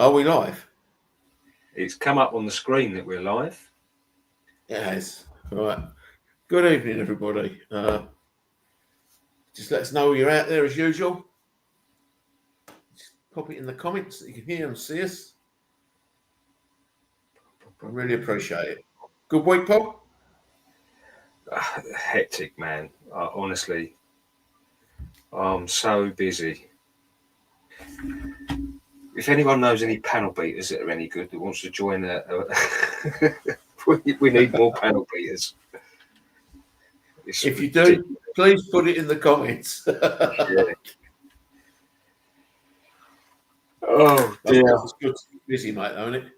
Are we live? It's come up on the screen that we're live. Yes. All right. Good evening, everybody. Just let us know you're out there as usual. Just pop it in the comments that you can hear and see us. I really appreciate it. Good week, Paul? Hectic, man. Honestly, I'm so busy. If anyone knows any panel beaters that are any good that wants to join, we need more panel beaters. If you do, please put it in the comments. Yeah. Oh dear, it's good to be busy, mate, though, isn't it?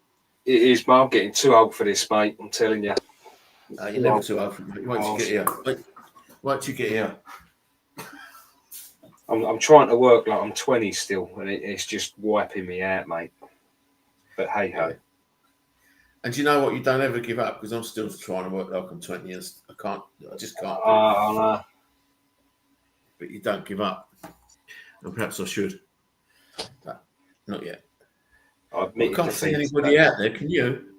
It is, but I'm getting too old for this, mate. I'm telling you. You're never too old for it. Once you get here, once you get here. I'm trying to work like I'm 20 still, and it's just wiping me out, mate. But hey ho. Yeah. And you know what? You don't ever give up, because I'm still trying to work like I'm 20 years. I just can't. But you don't give up. And perhaps I should. But not yet. I can't see anybody out there, can you?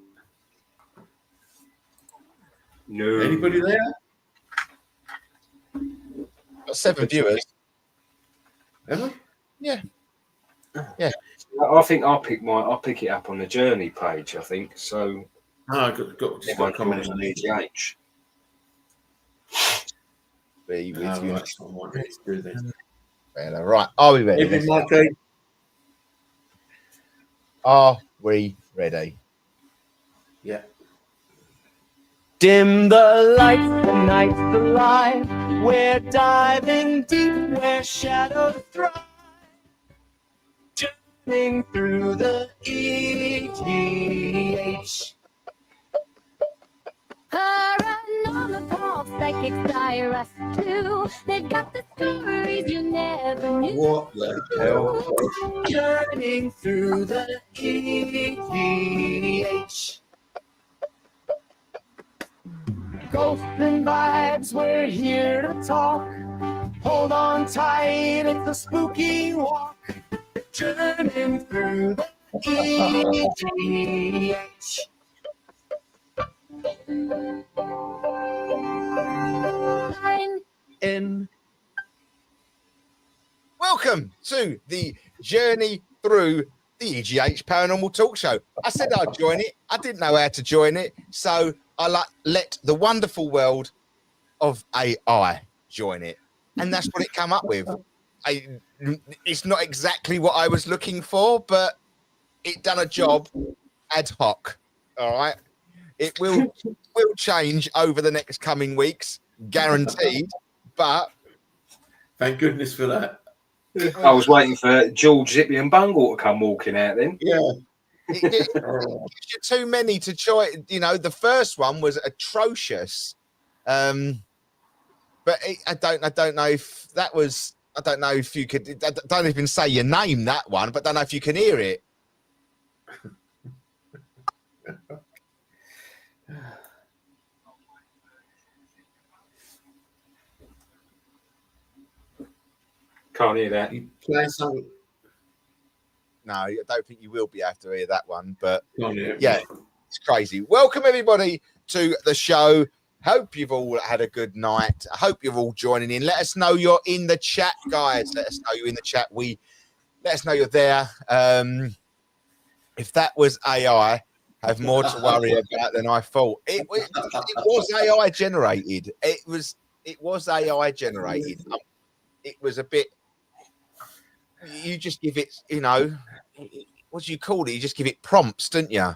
No. Anybody there? Got 7 viewers. Have we? Yeah. I think I'll pick it up on the Journey page, I think. So I've got a comment on EGH. Be with you. Right. I want to do this. Well, right. Are we ready? Are we ready? Yeah. Dim the lights, the night's alive. We're diving deep where shadows thrive. Journeying through the EGH. Paranormal talk, psychics dire us too. They've got the stories you never knew. What the hell? Journeying through the EGH. Ghosts and vibes, we're here to talk. Hold on tight, it's a spooky walk. Journeying through the EGH. Welcome to the Journey Through the EGH Paranormal Talk Show. I said I'd join it. I didn't know how to join it, so I let the wonderful world of AI join it, and that's what it came up with. It's not exactly what I was looking for, but it done a job ad hoc. All right, it will change over the next coming weeks, guaranteed. But thank goodness for that. I was waiting for George Zippy and Bungle to come walking out then. Yeah. It gives you too many to try. You know, the first one was atrocious. But I don't know if that was. I don't know if you could. I don't even say your name, that one, but I don't know if you can hear it. Can't hear that. You play something. No, I don't think you will be able to hear that one, but Yeah, it's crazy. Welcome everybody to the show. Hope you've all had a good night. I hope you're all joining in. Let us know you're in the chat, guys. Let us know you're in the chat. Let us know you're there. If that was AI, I have more to worry about than I thought. It was AI generated. It was AI generated. It was a bit. You just give it, what do you call it? You just give it prompts, don't you?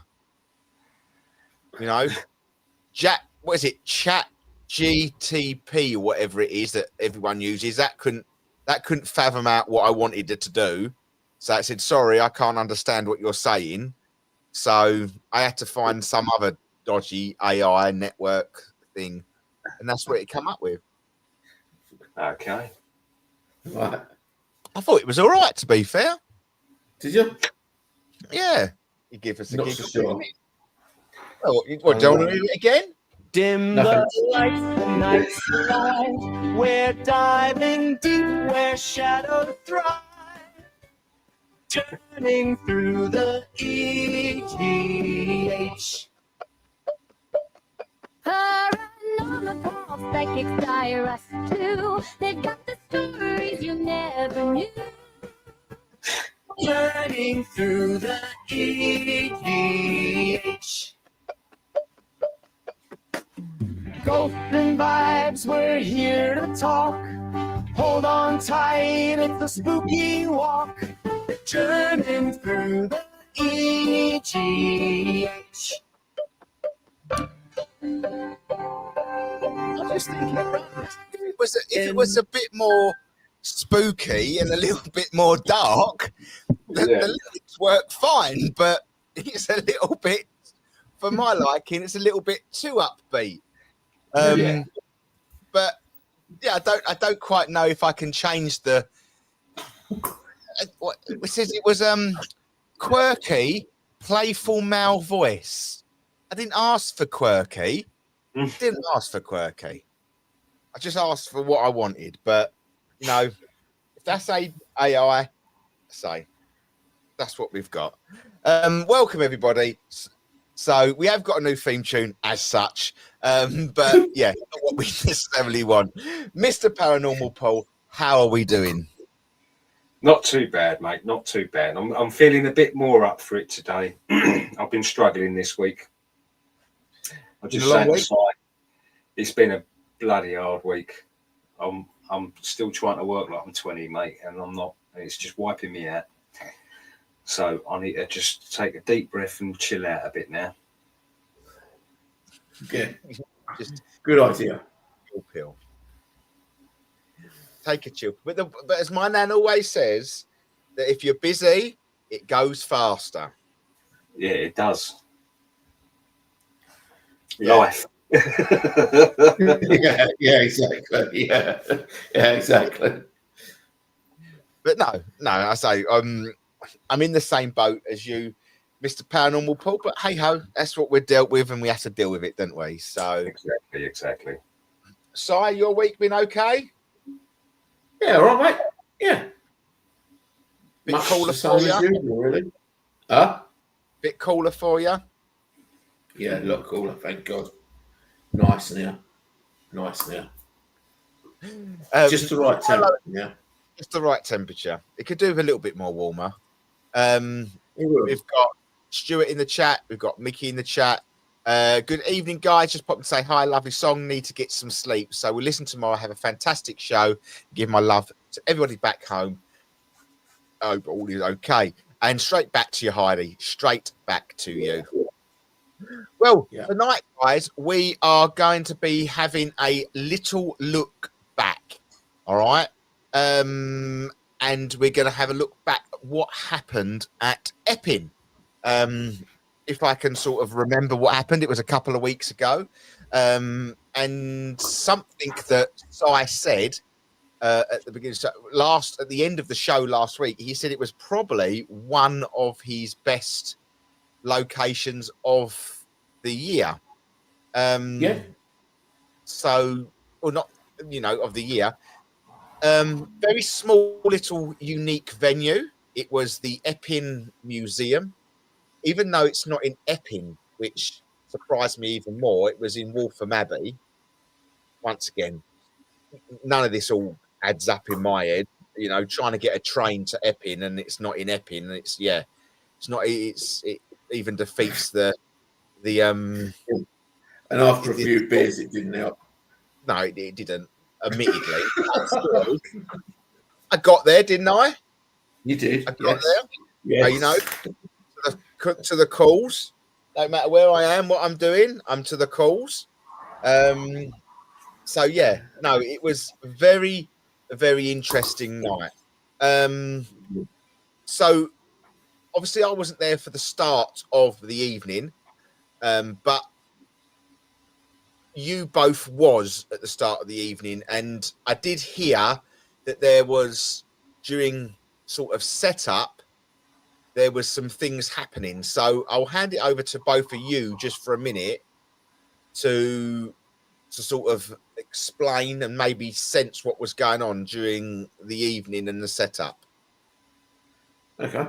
What is it? Chat GTP or whatever it is that everyone uses. That couldn't fathom out what I wanted it to do. So it said, sorry, I can't understand what you're saying. So I had to find some other dodgy AI network thing. And that's what it came up with. Okay. Right. I thought it was all right, to be fair. Did you? Yeah. You give us a giggle. Sure. Oh, what, do you want to read it again? Dim the lights, the night's alive. We're diving deep where shadows thrive. Journeying through the EGH. Paranormal talk, psychics dire us too. They've got the stories you never knew. Journeying through the EGH. Ghosts and vibes, we're here to talk. Hold on tight, it's a spooky walk. Journeying through the EGH. I was thinking, if it was a bit more spooky and a little bit more dark, the lyrics work fine, but it's a little bit, for my liking, it's a little bit too upbeat. But yeah, I don't quite know if I can change the. It says it was quirky, playful male voice. I didn't ask for quirky. Didn't ask for quirky. I just asked for what I wanted. But you know, if that's AI, say that's what we've got. Welcome everybody. So we have got a new theme tune as such, but yeah, not what we necessarily want. Mr. Paranormal Paul, how are we doing? Not too bad, mate. Not too bad. I'm feeling a bit more up for it today. I've been struggling this week. I just saying, it's been a bloody hard week. I'm still trying to work like I'm 20, mate, and I'm not. And it's just wiping me out. So I need to just take a deep breath and chill out a bit now. Okay. Just good idea. Pill. Take a chill. But as my nan always says, that if you're busy, it goes faster. Yeah, it does. Life. yeah, exactly. Yeah, exactly. But no, I say I'm in the same boat as you, Mr. Paranormal Paul. But hey ho, that's what we're dealt with, and we have to deal with it, don't we? So exactly. Si, your week been okay? Yeah, all right, mate. Yeah. Bit cooler for you, really. Huh? Bit cooler for you. Yeah, a lot cooler. Thank God. Nice now. Just the right temperature. Yeah. Just the right temperature. It could do with a little bit more warmer. We've got Stuart in the chat. We've got Mickey in the chat. Good evening, guys. Just pop and say hi. Lovely song. Need to get some sleep. So we'll listen tomorrow. Have a fantastic show. Give my love to everybody back home. Hope all is okay. And straight back to you, Heidi. Straight back to you. Well, tonight, guys, we are going to be having a little look back. All right. And we're going to have a look back at what happened at Epping. If I can sort of remember what happened, it was a couple of weeks ago. And something that Si said at the beginning, at the end of the show last week, he said it was probably one of his best locations of the year. So, or not, of the year. Very small, little, unique venue. It was the Epping Museum, even though it's not in Epping, which surprised me even more. It was in Waltham Abbey. Once again, none of this all adds up in my head. Trying to get a train to Epping and it's not in Epping. And it even defeats the. And after a few beers, it didn't help. No, it didn't. Admittedly, I got there, didn't I? You did. I got there. Yes. To the calls. No matter where I am, what I'm doing, I'm to the calls. So yeah, no, it was very, very interesting night. So obviously, I wasn't there for the start of the evening, but you both was at the start of the evening, and I did hear that there was, during sort of setup, there was some things happening. So I'll hand it over to both of you just for a minute to sort of explain and maybe sense what was going on during the evening and the setup. Okay.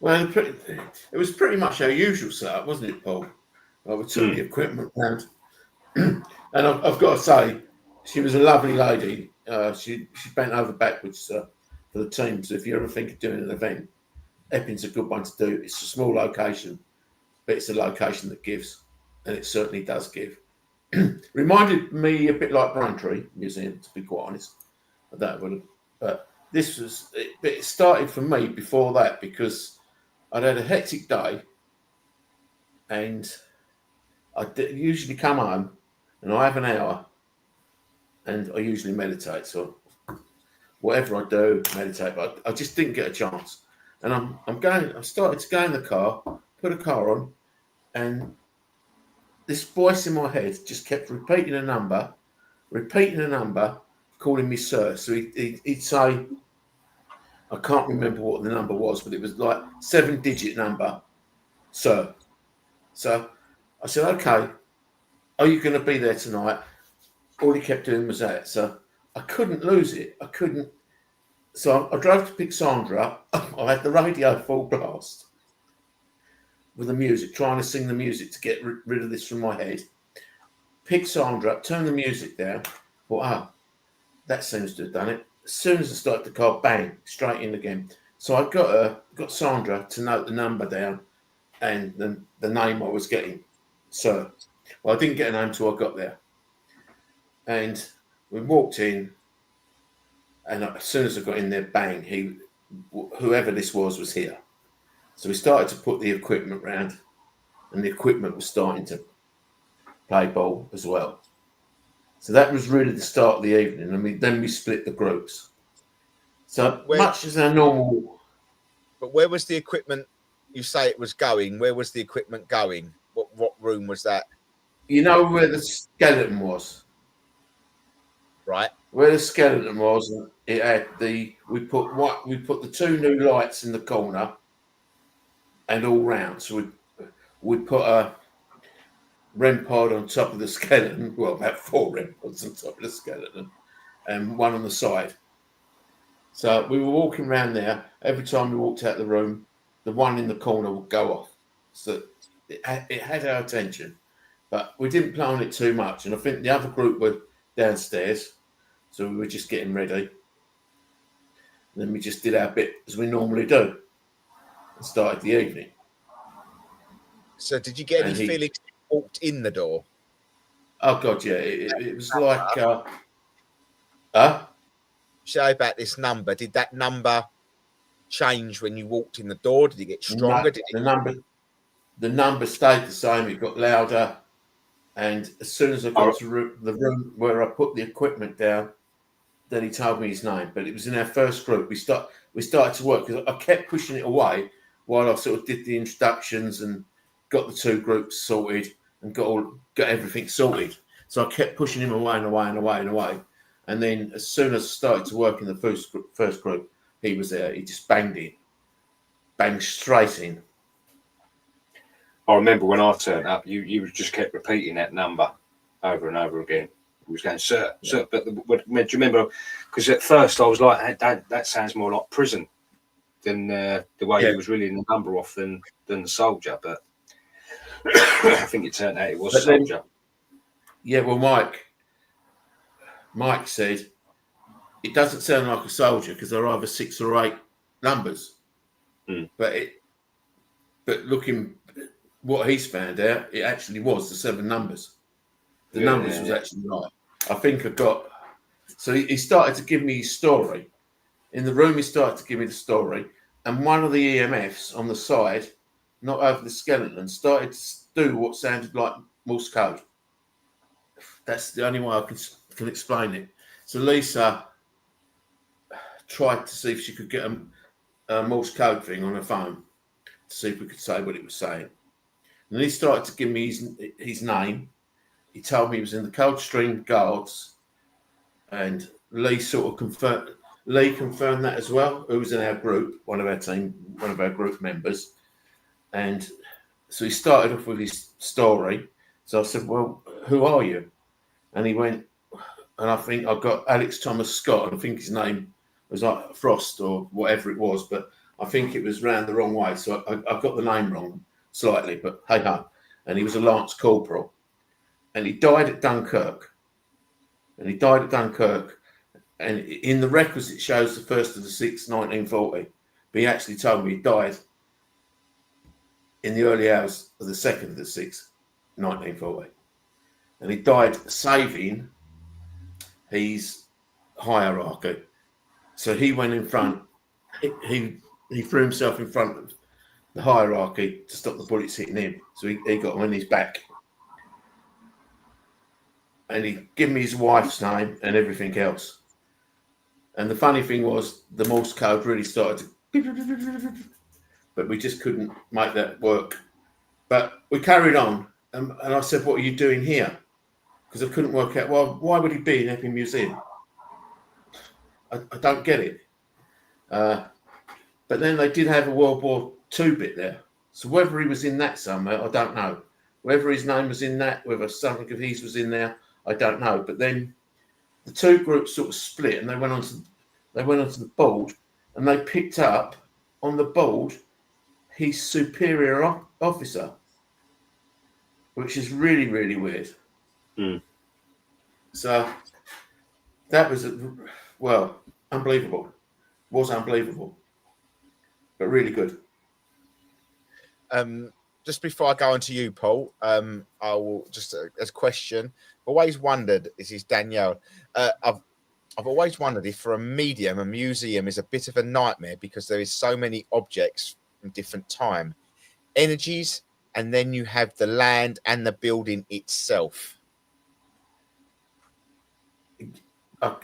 Well, it was pretty much our usual setup, wasn't it, Paul? We took the equipment round. And I've got to say, she was a lovely lady. She bent over backwards for the team. So if you ever think of doing an event, Epping's a good one to do. It's a small location, but it's a location that gives, and it certainly does give. Reminded me a bit like Braintree Museum, to be quite honest. But this was it started for me before that because I'd had a hectic day, and I usually come home and I have an hour, and I usually meditate. So whatever I do, meditate. But I just didn't get a chance. And I started to go in the car, put a car on, and this voice in my head just kept repeating a number, calling me sir. So he'd say, I can't remember what the number was, but it was like 7-digit number, sir. So I said, okay, are you going to be there tonight? All he kept doing was that. So I couldn't lose it. I couldn't. So I drove to pick Sandra up. I had the radio full blast with the music, trying to sing the music to get rid of this from my head. Pick Sandra up, turn the music down. Thought, that seems to have done it. As soon as I started the car, bang, straight in again. So I got Sandra to note the number down and the name I was getting, sir. Well, I didn't get a name until I got there. And we walked in, and as soon as I got in there, bang, whoever this was here. So we started to put the equipment round, and the equipment was starting to play ball as well. So that was really the start of the evening, and then we split the groups. So much as our normal. But where was the equipment? You say it was going. Where was the equipment going? What room was that? You know where the skeleton was, right? Where the skeleton was, it had we put the 2 new lights in the corner, and all round. So we put a REM pod on top of the skeleton. Well, about 4 REM pods on top of the skeleton, and one on the side. So we were walking around there. Every time we walked out the room, the one in the corner would go off. So it had our attention, but we didn't play on it too much. And I think the other group were downstairs, so we were just getting ready. And then we just did our bit as we normally do and started the evening. So did you get any feelings when you walked in the door? Oh, God, yeah. It was like... Say about this number. Did that number change when you walked in the door? Did it get stronger? The number stayed the same. It got louder. And as soon as I got to the room where I put the equipment down, then he told me his name. But it was in our first group. We started to work because I kept pushing it away while I sort of did the introductions and got the 2 groups sorted and got everything sorted. So I kept pushing him away and away and away and away. And then as soon as I started to work in the first group, he was there. He just banged straight in. I remember when I turned up, you just kept repeating that number over and over again. He was going, sir, sir. But do you remember? Because at first I was like, that sounds more like prison than the way he was reeling the number off than the soldier. But I think it turned out it was soldier. Well, Mike said it doesn't sound like a soldier because there are either 6 or 8 numbers. But looking what he's found out, it actually was the 7 numbers. The numbers was actually right. I think I got. So he started to give me his story. In the room, he started to give me the story, and one of the EMFs on the side, not over the skeleton, started to do what sounded like Morse code. That's the only way I can explain it. So Lisa tried to see if she could get a Morse code thing on her phone to see if we could say what it was saying. And he started to give me his name. He told me he was in the Coldstream Guards, and Lee confirmed that as well, who was in our group, one of our group members. And so he started off with his story. So I said, well, who are you? And he went, and I think I got Alex Thomas Scott, and I think his name was like Frost or whatever it was, but I think it was round the wrong way, so I got the name wrong slightly, but hey ho. And he was a Lance Corporal, and he died at Dunkirk. And in the records it shows the 1st of the 6th, 1940, but he actually told me he died in the early hours of the 2nd of the 6th, 1940, and he died saving his hierarchy. So he went in front. He threw himself in front of the hierarchy to stop the bullets hitting him. So he got on his back. And he gave me his wife's name and everything else. And the funny thing was, the Morse code really started to... But we just couldn't make that work. But we carried on. And I said, what are you doing here? Because I couldn't work out, well, why would he be in Epping Museum? I don't get it. But then they did have a World War II bit there. So whether he was in that somewhere, I don't know. Whether his name was in that, whether something of his was in there, I don't know. But then the two groups sort of split, and they went onto the board, and they picked up on the board his superior officer, which is really, really weird. Mm. So that was unbelievable. Was unbelievable, but really good. Just before I go on to you, Paul, I will just as a question. I've always wondered. This is Danielle. I've always wondered if for a medium, a museum is a bit of a nightmare because there is so many objects from different time, energies, and then you have the land and the building itself.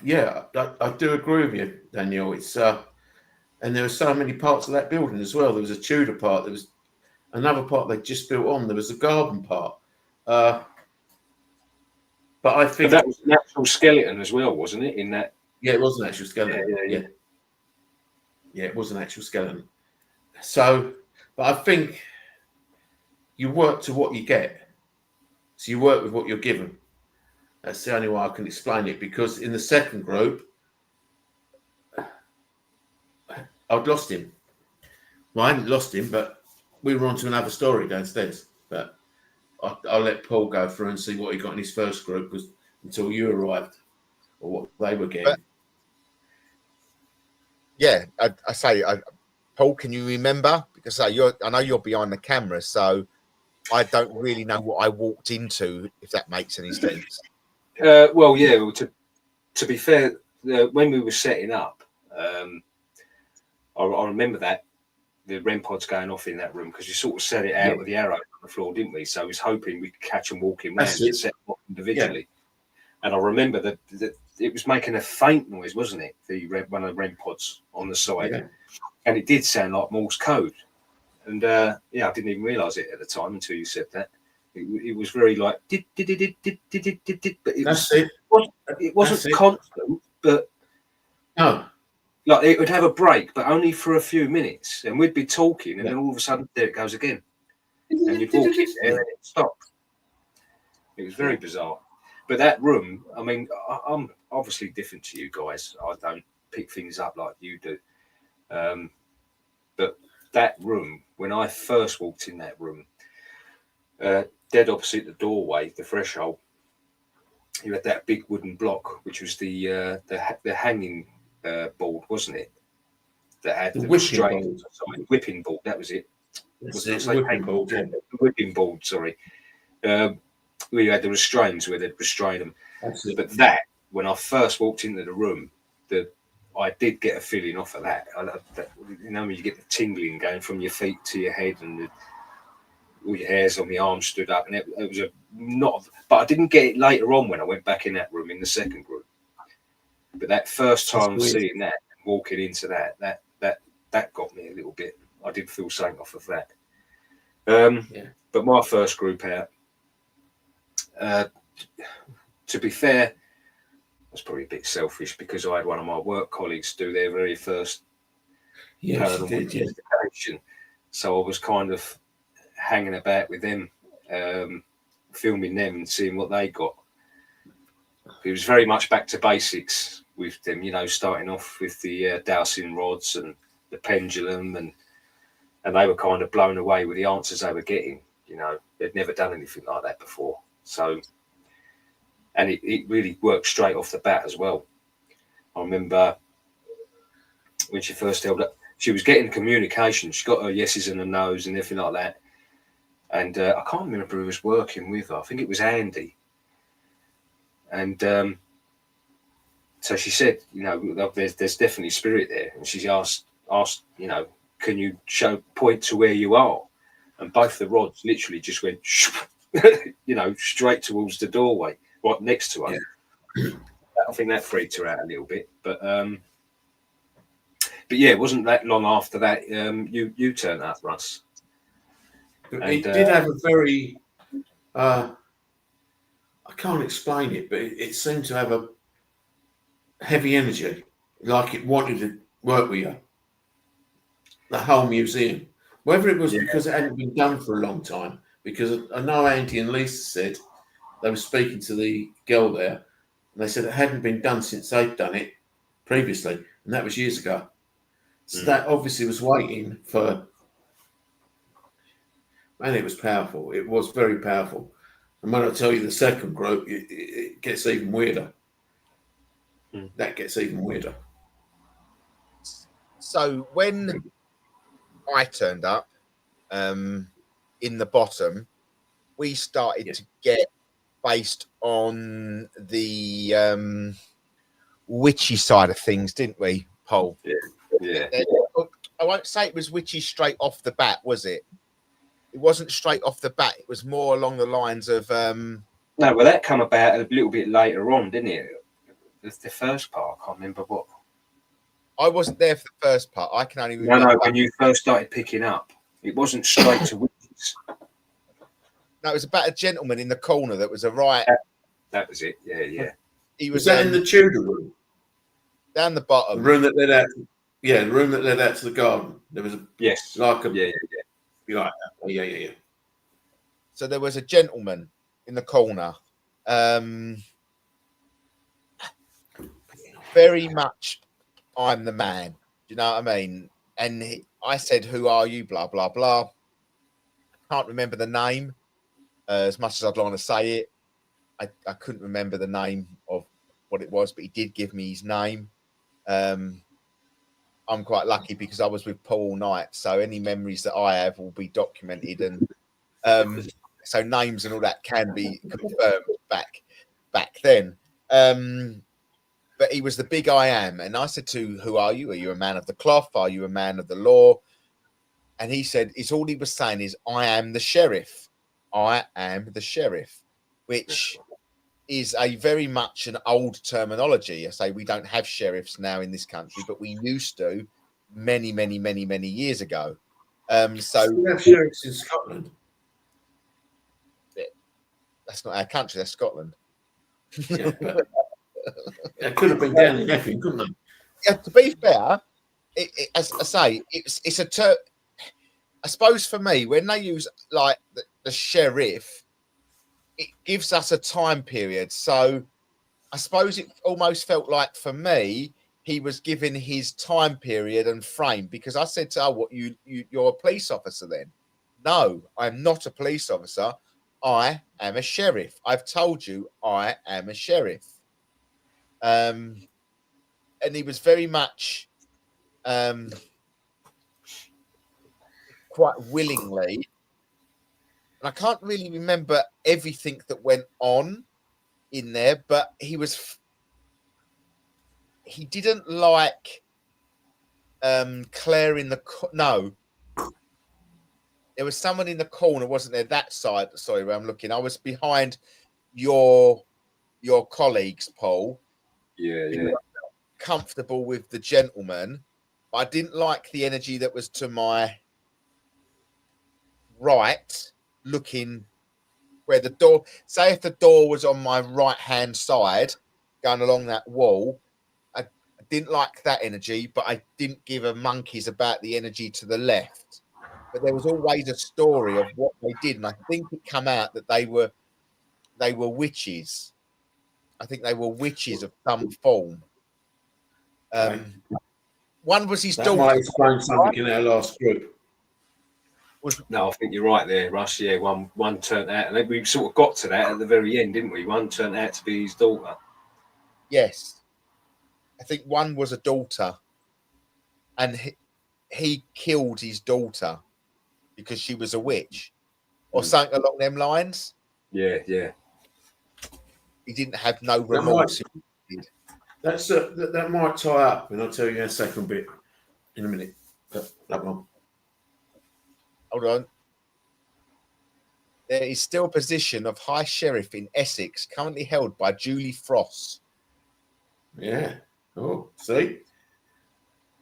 Yeah, I do agree with you, Daniel. It's and there were so many parts of that building as well. There was a Tudor part. There was another part they just built on. There was a garden part. But I think that was an actual skeleton as well, wasn't it? In that, yeah, it was an actual skeleton. Yeah, it was an actual skeleton. So, but I think you work to what you get. So you work with what you're given. That's the only way I can explain it, because in the second group, I'd lost him. Well, I hadn't lost him, but we were on to another story downstairs. But I'll let Paul go through and see what he got in his first group, because until you arrived, or what they were getting. But, Paul, can you remember? Because I know you're behind the camera, so I don't really know what I walked into, if that makes any sense. Well, to be fair, when we were setting up, I remember that the REM pods going off in that room, because you sort of set it out with the arrow on the floor, didn't we? So I was hoping we could catch them walking around and set them off individually. Yeah. And I remember that it was making a faint noise, wasn't it? One of the REM pods on the side, and it did sound like Morse code. And I didn't even realise it at the time until you said that. It was very like but it wasn't constant, but no, like it would have a break, but only for a few minutes, and we'd be talking, and then all of a sudden there it goes again, and you'd walk in there and it'd stop. It was very bizarre. But that room, I mean, I'm obviously different to you guys. I don't pick things up like you do, but that room, when I first walked in that room, dead opposite the doorway, the threshold, you had that big wooden block, which was the hanging board, wasn't it? That had the whipping board. That was it. Whipping board. Yeah. The whipping board. Sorry. We had the restraints where they'd restrain them. But that, when I first walked into the room, I did get a feeling off of that. When you get the tingling going from your feet to your head, and all your hairs on the arms stood up, and it was but I didn't get it later on when I went back in that room in the second group. But that first time seeing that, and walking into that got me a little bit. I did feel something off of that. But my first group out, to be fair, I was probably a bit selfish, because I had one of my work colleagues do their very first paranormal investigation. So I was kind of hanging about with them, filming them and seeing what they got. It was very much back to basics with them, starting off with the dowsing rods and the pendulum, and they were kind of blown away with the answers they were getting. You know, they'd never done anything like that before. So, and it really worked straight off the bat as well. I remember when she first held up, she was getting communication. She got her yeses and her nos and everything like that. And I can't remember who was working with her. I think it was Andy. And so she said, you know, there's definitely spirit there. And she asked, you know, can you point to where you are? And both the rods literally just went, you know, straight towards the doorway, right next to her. Yeah. I think that freaked her out a little bit. But yeah, it wasn't that long after that you turned up, Russ. But it did have a very, I can't explain it, but it seemed to have a heavy energy, like it wanted to work with you. The whole museum. Whether it was because it hadn't been done for a long time, because I know Andy and Lisa said they were speaking to the girl there, and they said it hadn't been done since they'd done it previously, and that was years ago. So that obviously was waiting for. Man, it was powerful. It was very powerful. And when I tell you the second group, it gets even weirder. That gets even weirder. So when I turned up in the bottom, we started to get based on the witchy side of things, didn't we, Paul? Yeah. I won't say it was witchy straight off the bat, was it? It wasn't straight off the bat. It was more along the lines of... No, well, that come about a little bit later on, didn't it? The first part, I can't remember what. I wasn't there for the first part. I can only remember... No, when you first started picking up. It wasn't straight to witches. No, it was about a gentleman in the corner that was a right... That was it, yeah. He was that in the Tudor room? Down the bottom. The room that led out... Yeah, the room that led out to the garden. There was a... Yes. Like a... Yeah. Like that. Yeah. So there was a gentleman in the corner. Very much, I'm the man. Do you know what I mean? And I said, who are you? Blah, blah, blah. Can't remember the name as much as I'd want to say it. I couldn't remember the name of what it was, but he did give me his name. I'm quite lucky because I was with Paul all night, so any memories that I have will be documented, and so names and all that can be confirmed back then. But he was the big I am, and I said to, who are you? Are you a man of the cloth? Are you a man of the law? And he said, it's all he was saying is, I am the sheriff. I am the sheriff, which is a very much an old terminology. I say we don't have sheriffs now in this country, but we used to many years ago. So we have sheriffs in Scotland. That's not our country. That's Scotland. Yeah, but it could have been down in Epping, couldn't it? Yeah, to be fair, as I say, it's a term. I suppose for me, when they use like the sheriff, it gives us a time period. So I suppose it almost felt like for me, he was given his time period and frame, because I said to her, what, you're a police officer then? No, I'm not a police officer. I am a sheriff. I've told you I am a sheriff. And he was very much quite willingly. And I can't really remember everything that went on in there, but he didn't like Claire in the no. There was someone in the corner, wasn't there? That side, sorry, where I'm looking. I was behind your colleagues, Paul. Yeah. Comfortable with the gentleman. I didn't like the energy that was to my right, looking where the door, say if the door was on my right hand side going along that wall, I didn't like that energy, but I didn't give a monkeys about the energy to the left. But there was always a story of what they did, and I think it came out that they were witches. I think they were witches of some form. One was his That daughter. might explain something in our last group. No, I think you're right there, Russ. Yeah, one turned out, and we sort of got to that at the very end, didn't we? One turned out to be his daughter. Yes. I think one was a daughter, and he killed his daughter because she was a witch or something along them lines. Yeah, yeah. He didn't have no remorse. That might tie up, and I'll tell you in a second bit in a minute. That one. Hold on. There is still a position of High Sheriff in Essex, currently held by Julie Frost. Yeah. Oh, see?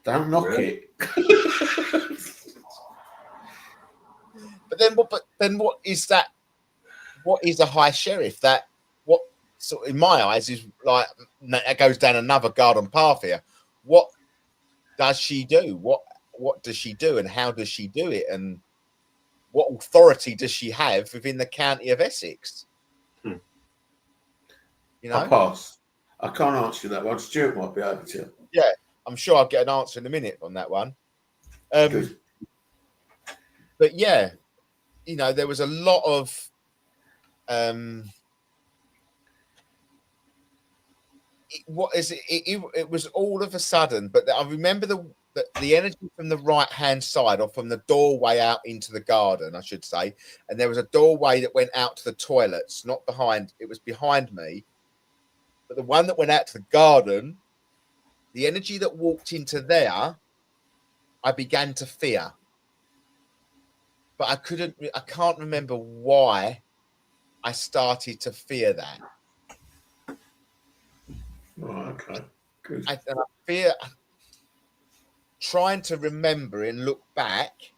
Don't knock it. But then what is that? What is a High Sheriff? That what? So in my eyes is like that goes down another garden path here. What does she do? What does she do, and how does she do it, and what authority does she have within the county of Essex? You know, I'll pass. I can't answer that one. Stuart might be able to. Yeah, I'm sure I'll get an answer in a minute on that one. Good. But yeah, you know, there was a lot of it was all of a sudden, but I remember the energy from the right hand side, or from the doorway out into the garden, I should say, and there was a doorway that went out to the toilets, not behind, it was behind me, but the one that went out to the garden, the energy that walked into there, I began to fear, but I can't remember why I started to fear that. Oh, okay. Good. And I fear, trying to remember and look back,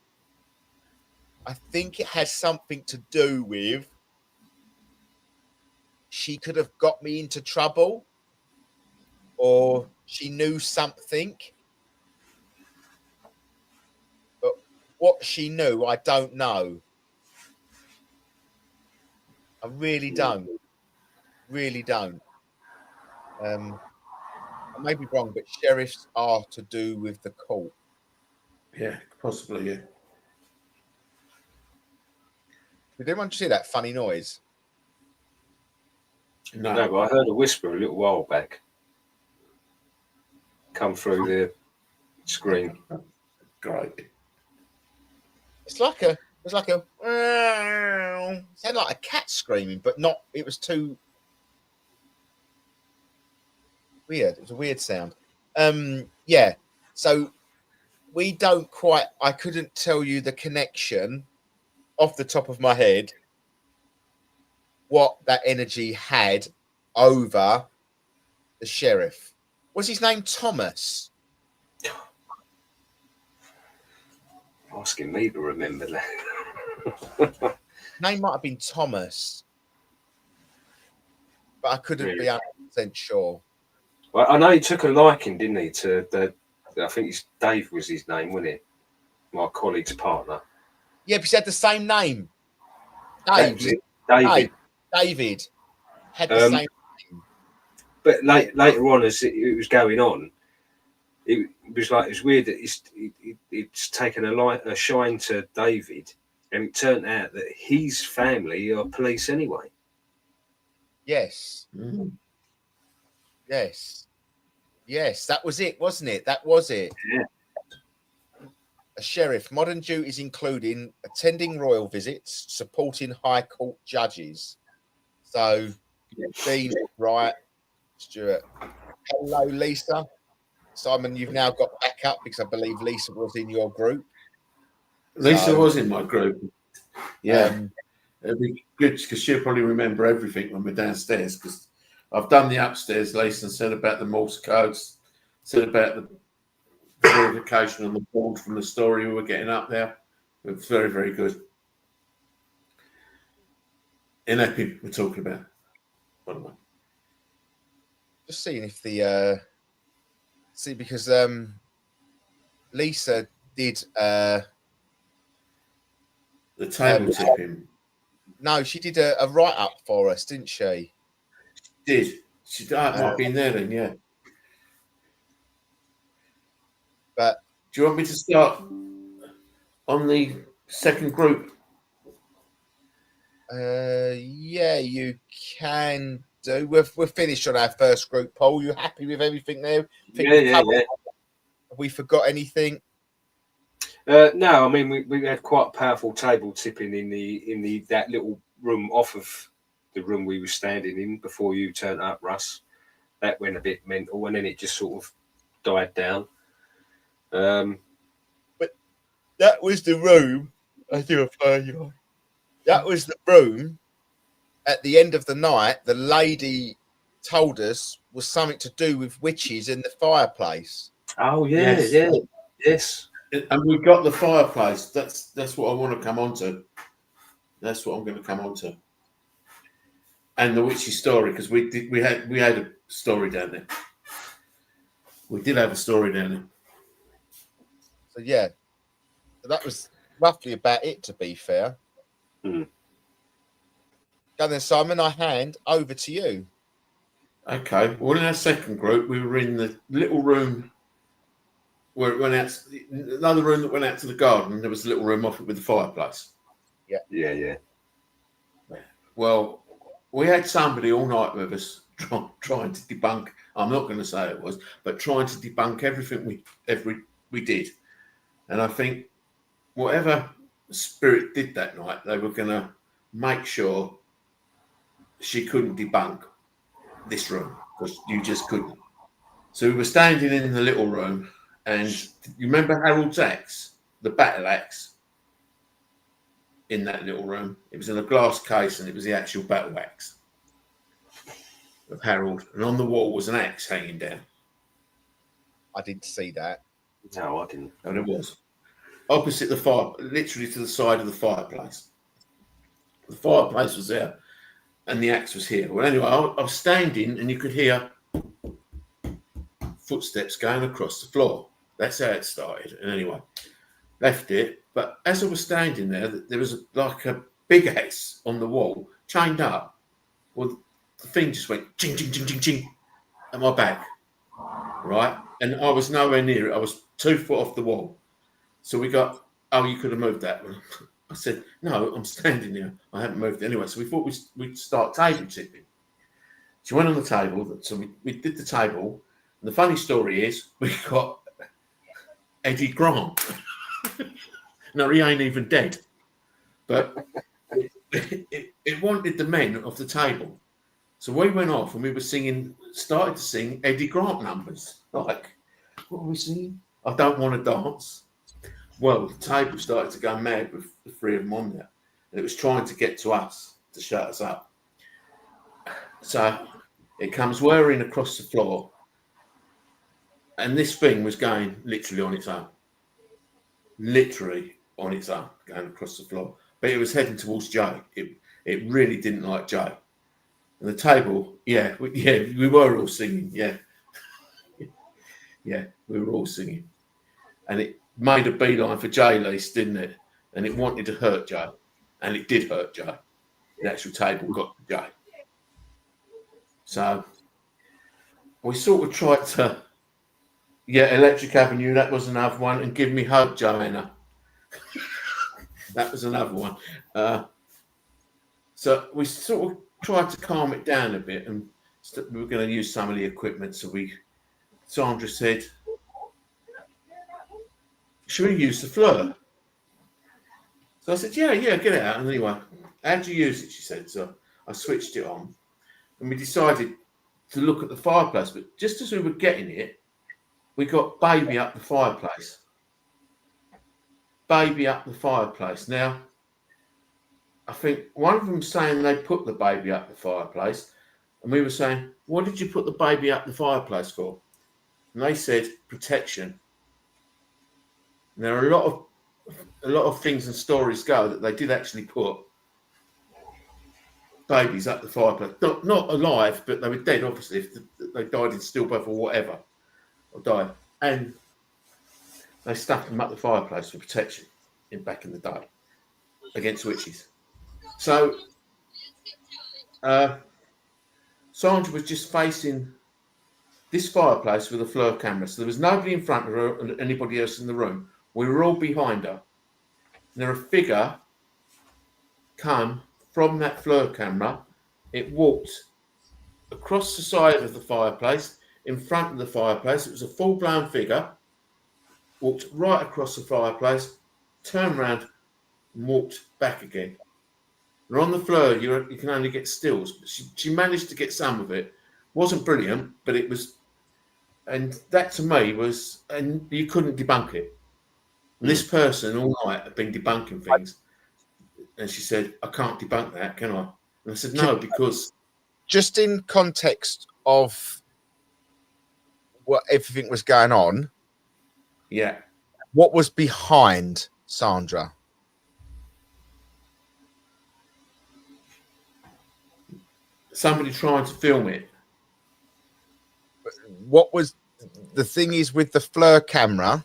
I think it has something to do with she could have got me into trouble, or she knew something. But what she knew, I don't know. I really don't. Really don't. I may be wrong, but sheriffs are to do with the court. Yeah, possibly, yeah. Did anyone see that funny noise? No, but I heard a whisper a little while back come through the screen. Great. It was like a sounded like a cat screaming, but not. It was too weird. It was a weird sound. Yeah. So we don't quite. I couldn't tell you the connection off the top of my head what that energy had over the sheriff. Was his name Thomas? Asking me to remember that. Name might have been Thomas, but I couldn't be 100% sure. Well, I know he took a liking, didn't he, to I think it's Dave was his name, wasn't it? My colleague's partner. Yeah, but he had the same name. David had the same name. But later on, as it was going on, it was weird that it's taken a shine to David, and it turned out that his family are police anyway. Yes. Yes, that was it, wasn't it? That was it. Yeah. A sheriff. Modern duties including attending royal visits, supporting high court judges. So, Dean, right, Stuart. Hello, Lisa. Simon, you've now got back up because I believe Lisa was in your group. Lisa was in my group. Yeah. It'd be good because she'll probably remember everything when we're downstairs, because I've done the upstairs, Lisa, and said about the Morse codes, said about the verification on the board from the story we were getting up there. It was very, very good. In Epping, we're talking about, by the way. Just seeing if the because Lisa did the table tipping. No, she did a write up for us, didn't she? Did she might be in there then? Yeah. But do you want me to start on the second group? yeah, you can do. We're finished on our first group, Paul. You happy with everything there? Yeah. Have we forgot anything? No, I mean we had quite a powerful table tipping in the that little room off of the room we were standing in before you turned up, Russ. That went a bit mental, and then it just sort of died down. But that was the room. I do you. That was the room. At the end of the night, the lady told us was something to do with witches in the fireplace. Oh yeah, Yes. yes. And we've got the fireplace. That's what I want to come on to. That's what I'm going to come on to. And the witchy story, because we had a story down there. We did have a story down there. So yeah, that was roughly about it. To be fair. Mm. And then Simon, I hand over to you. Okay. Well, in our second group, we were in the little room where it went out. Another room that went out to the garden. There was a little room off it with the fireplace. Yeah. Well, we had somebody all night with us trying to debunk. I'm not going to say it was, but trying to debunk everything we did. And I think whatever spirit did that night, they were going to make sure she couldn't debunk this room because you just couldn't. So we were standing in the little room, and you remember Harold's axe, the battle axe, in that little room. It was in a glass case, and it was the actual battle axe of Harold. And on the wall was an axe hanging down. I didn't see that. No, I didn't. And it was opposite the fire, literally to the side of the fireplace. The fireplace was there, and the axe was here. Well, anyway, I was standing, and you could hear footsteps going across the floor. That's how it started. And anyway, left it. But as I was standing there was like a big axe on the wall, chained up. Well, the thing just went ching, ching, ching, ching, ching at my back, right? And I was nowhere near it. I was 2 foot off the wall. So we got, oh, you could have moved that. I said, no, I'm standing here. I haven't moved anyway. So we thought we'd start table tipping. She went on the table. So we did the table. And the funny story is we got Eddie Grant. No, he ain't even dead. But it wanted the men off the table. So we went off and we were started to sing Eddie Grant numbers. Like, what were we singing? I Don't Want to Dance. Well, the table started to go mad with the 3 of them on there. And it was trying to get to us, to shut us up. So it comes whirring across the floor. And this thing was going literally on its own. Literally on its own, going across the floor. But it was heading towards Joe. It really didn't like Joe. And the table, we were all singing, yeah. Yeah, we were all singing. And it made a beeline for Jay Lease, didn't it? And it wanted to hurt Joe. And it did hurt Joe. The actual table got to Jay. So we sort of tried to, Electric Avenue, that was another one. And Give Me Hope, Joanna. That was another one. So we sort of tried to calm it down a bit, and we were going to use some of the equipment. So Sandra said, should we use the fleur? So I said, yeah, get it out. And anyway, how do you use it? She said. So I switched it on, and we decided to look at the fireplace. But just as we were getting it, we got Baby Up the Fireplace. Baby Up the Fireplace. Now, I think one of them saying they put the baby up the fireplace, and we were saying, what did you put the baby up the fireplace for? And they said protection. And there are a lot of things and stories go that they did actually put babies up the fireplace. Not alive, but they were dead, obviously, if they died in stillbirth or whatever, or died. And they stuck them up the fireplace for protection back in the day against witches. So Sandra was just facing this fireplace with a FLIR camera. So there was nobody in front of her and anybody else in the room. We were all behind her. And there a figure come from that FLIR camera. It walked across the side of the fireplace, in front of the fireplace. It was a full-blown figure. Walked right across the fireplace, turned around, and walked back again. And on the FLIR, you can only get stills. But she managed to get some of it. Wasn't brilliant, but it was. And that to me was, and you couldn't debunk it. And this person all night had been debunking things. And she said, I can't debunk that, can I? And I said, no, because. Just in context of what everything was going on. Yeah. What was behind Sandra? Somebody trying to film it. What was the thing is with the FLIR camera,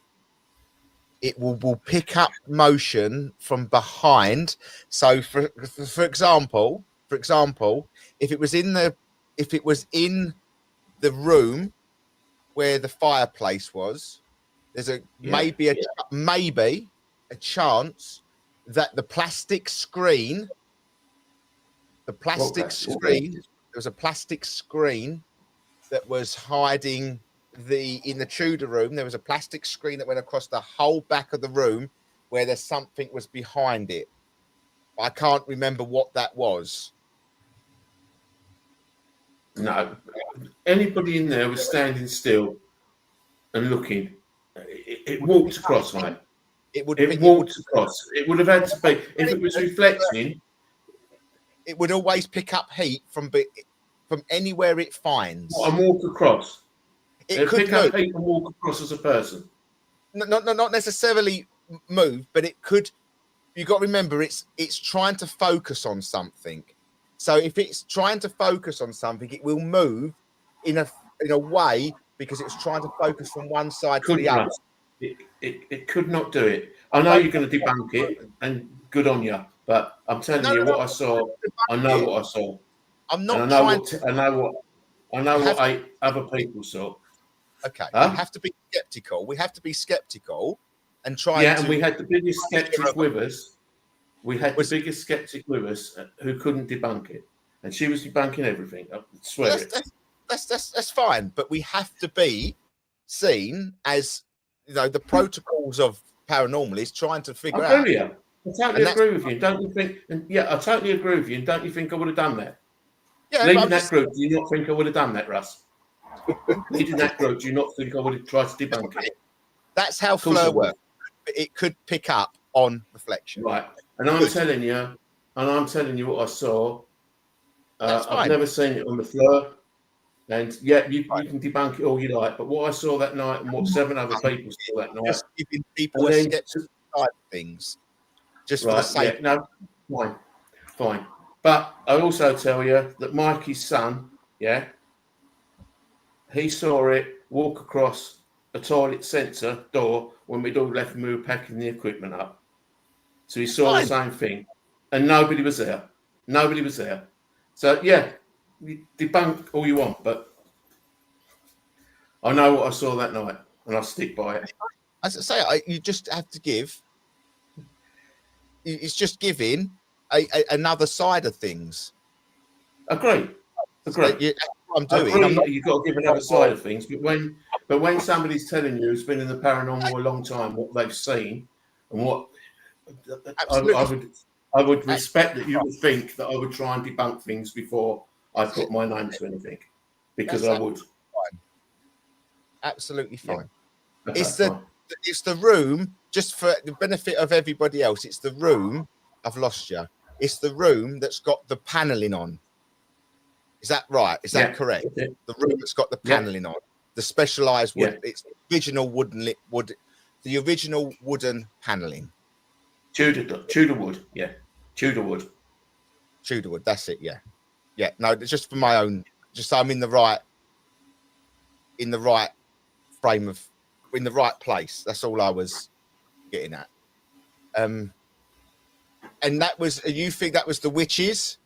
it will pick up motion from behind. So for example, if it was in the room where the fireplace was, there's maybe a chance that the plastic screen, there was a plastic screen that was hiding in the Tudor room. There was a plastic screen that went across the whole back of the room where there's something was behind it. I can't remember what that was. No, anybody in there was standing still and looking. It walked across, mate. It walked across. It would have had to be, if it was reflecting. It would always pick up heat from anywhere it finds. And walk across. It could pick up heat and walk across as a person. Not necessarily move, but it could. You got to remember, it's trying to focus on something. So if it's trying to focus on something, it will move in a way because it's trying to focus from one side to the other. It could not do it. I know you're going to debunk it, and good on you. But I'm telling you what I saw. I know what I saw. I'm not. I know what other people saw. Okay, we have to be skeptical. We have to be skeptical and try. Yeah, and we had the biggest skeptic with us. We had the biggest skeptic with us who couldn't debunk it, and she was debunking everything. I swear that's fine, but we have to be seen as the protocols of paranormal is trying to figure out. I totally agree with you. Don't you think? I totally agree with you. And don't you think I would have done that? Yeah, leading that group, do you not think I would have done that, Russ? Leading that group, do you not think I would have tried to debunk it? That's how FLIR works. It could pick up on reflection, right? And I'm telling you what I saw. I've never seen it on the FLIR. And you can debunk it all you like, but what I saw that night and what 7 other people saw that night, just giving people a skeptical side of things. Just for the sake. Yeah, no, fine. But I also tell you that Mikey's son, he saw it walk across a toilet sensor door when we'd all left and we were packing the equipment up. So he saw the same thing, and nobody was there. Nobody was there. So you debunk all you want, but I know what I saw that night, and I'll stick by it. As I say, you just have to give. It's just giving another side of things. Agree. So that's what I'm doing. You've got to give another side of things, but when somebody's telling you who's been in the paranormal a long time what they've seen and what I would respect that you would think that I would try and debunk things before I put my name to anything, because I would. Fine. Absolutely fine. Yeah. Okay, It's the room, just for the benefit of everybody else. It's the room. I've lost you. It's the room that's got the paneling on. Is that right? Is that correct? Yeah. The room that's got the paneling on, the specialized wood. It's the original wood, the original wooden paneling. Tudor wood. Yeah, Tudor wood. Tudor wood. That's it. Yeah. No, it's just for my own. Just so I'm in the right frame of, in the right place. That's all I was getting at. And that was. You think that was the witches?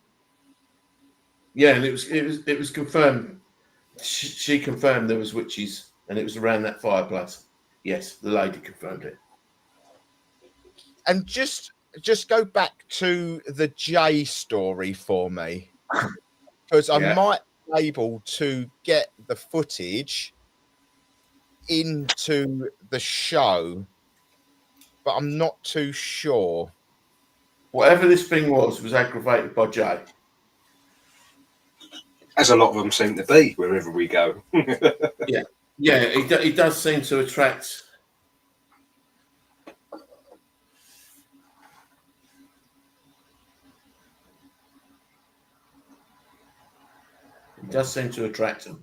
Yeah, and it was confirmed She confirmed there was witches, and it was around that fireplace. Yes, the lady confirmed it. And just go back to the Jay story for me, because I might be able to get the footage into the show, but I'm not too sure. Whatever this thing was aggravated by Jay. As a lot of them seem to be wherever we go. Yeah, he does seem to attract. He does seem to attract them.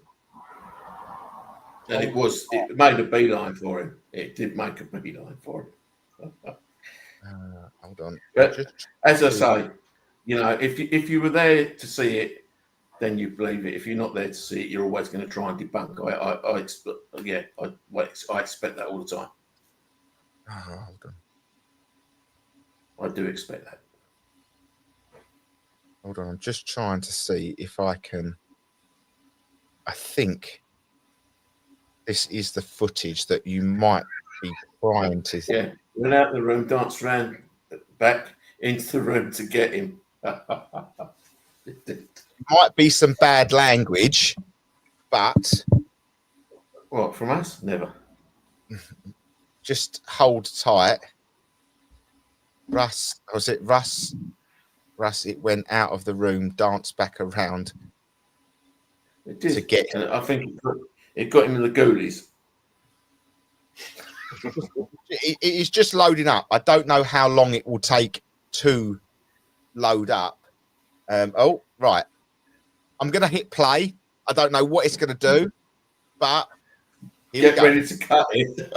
And it made a beeline for him. It did make a beeline for him. Hold on. But as I say, you know, if you were there to see it, then you believe it. If you're not there to see it, you're always going to try and debunk. I expect that all the time. Hold on. I do expect that. Hold on. I'm just trying to see if I can. I think this is the footage that you might be trying to. Yeah, went out the room, danced around back into the room to get him. Might be some bad language, but What, from us? Never. just hold tight. Russ, was it Russ? Russ, it went out of the room, danced back around. It did. To get him. And I think it got him in the ghoulies. It is just loading up. I don't know how long it will take to load up. Oh, right. I'm going to hit play. I don't know what it's going to do, but here Get we go. ready to cut it.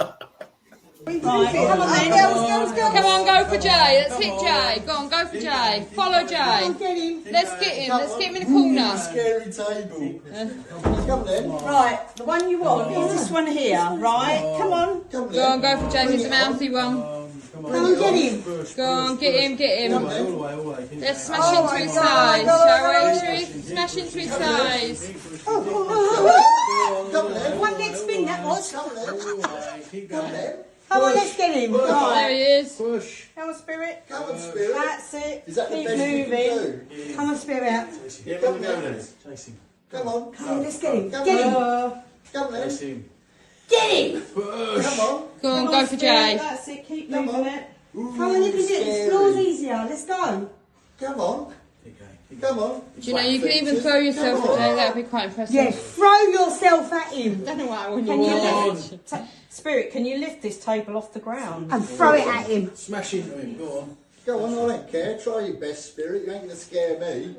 Right, come on then, girls. Come on, go for Jay. Let's hit Jay. Go on, go for Jay. Follow Jay. Let's get him. Let's get him in the corner. Scary table. Come on then. Right, the one you want is this one here, right? Come on. Come Go on, go for Jay. Here's the mouthy one. Come on, get him. Go on, get him. Let's smash into his thighs, shall we? Smash into his thighs. Come on then. One leg spin, that was. Come on then. Come on then. Come on, let's get him. There he is. Push. Come on, Spirit. Come on, Spirit. That's it. Is that the Keep best you moving. can do? Come on, Spirit. Yeah, come on then. Come on. Come on, let's get him. Come Get him. Come on then. Get him. Come on. Go on, go for Jay. That's it. Keep moving it. Come on, you can do it. The floor's easier. Let's go. Come on. Come on. Do you know you can even throw yourself at Jay? That would be quite impressive. Yeah, throw yourself at him. I don't know why when Can you you lift Spirit, can you lift this table off the ground? and throw it at him. Smash into him. Go on. Go on, I don't care. Try your best, Spirit. You ain't going to scare me.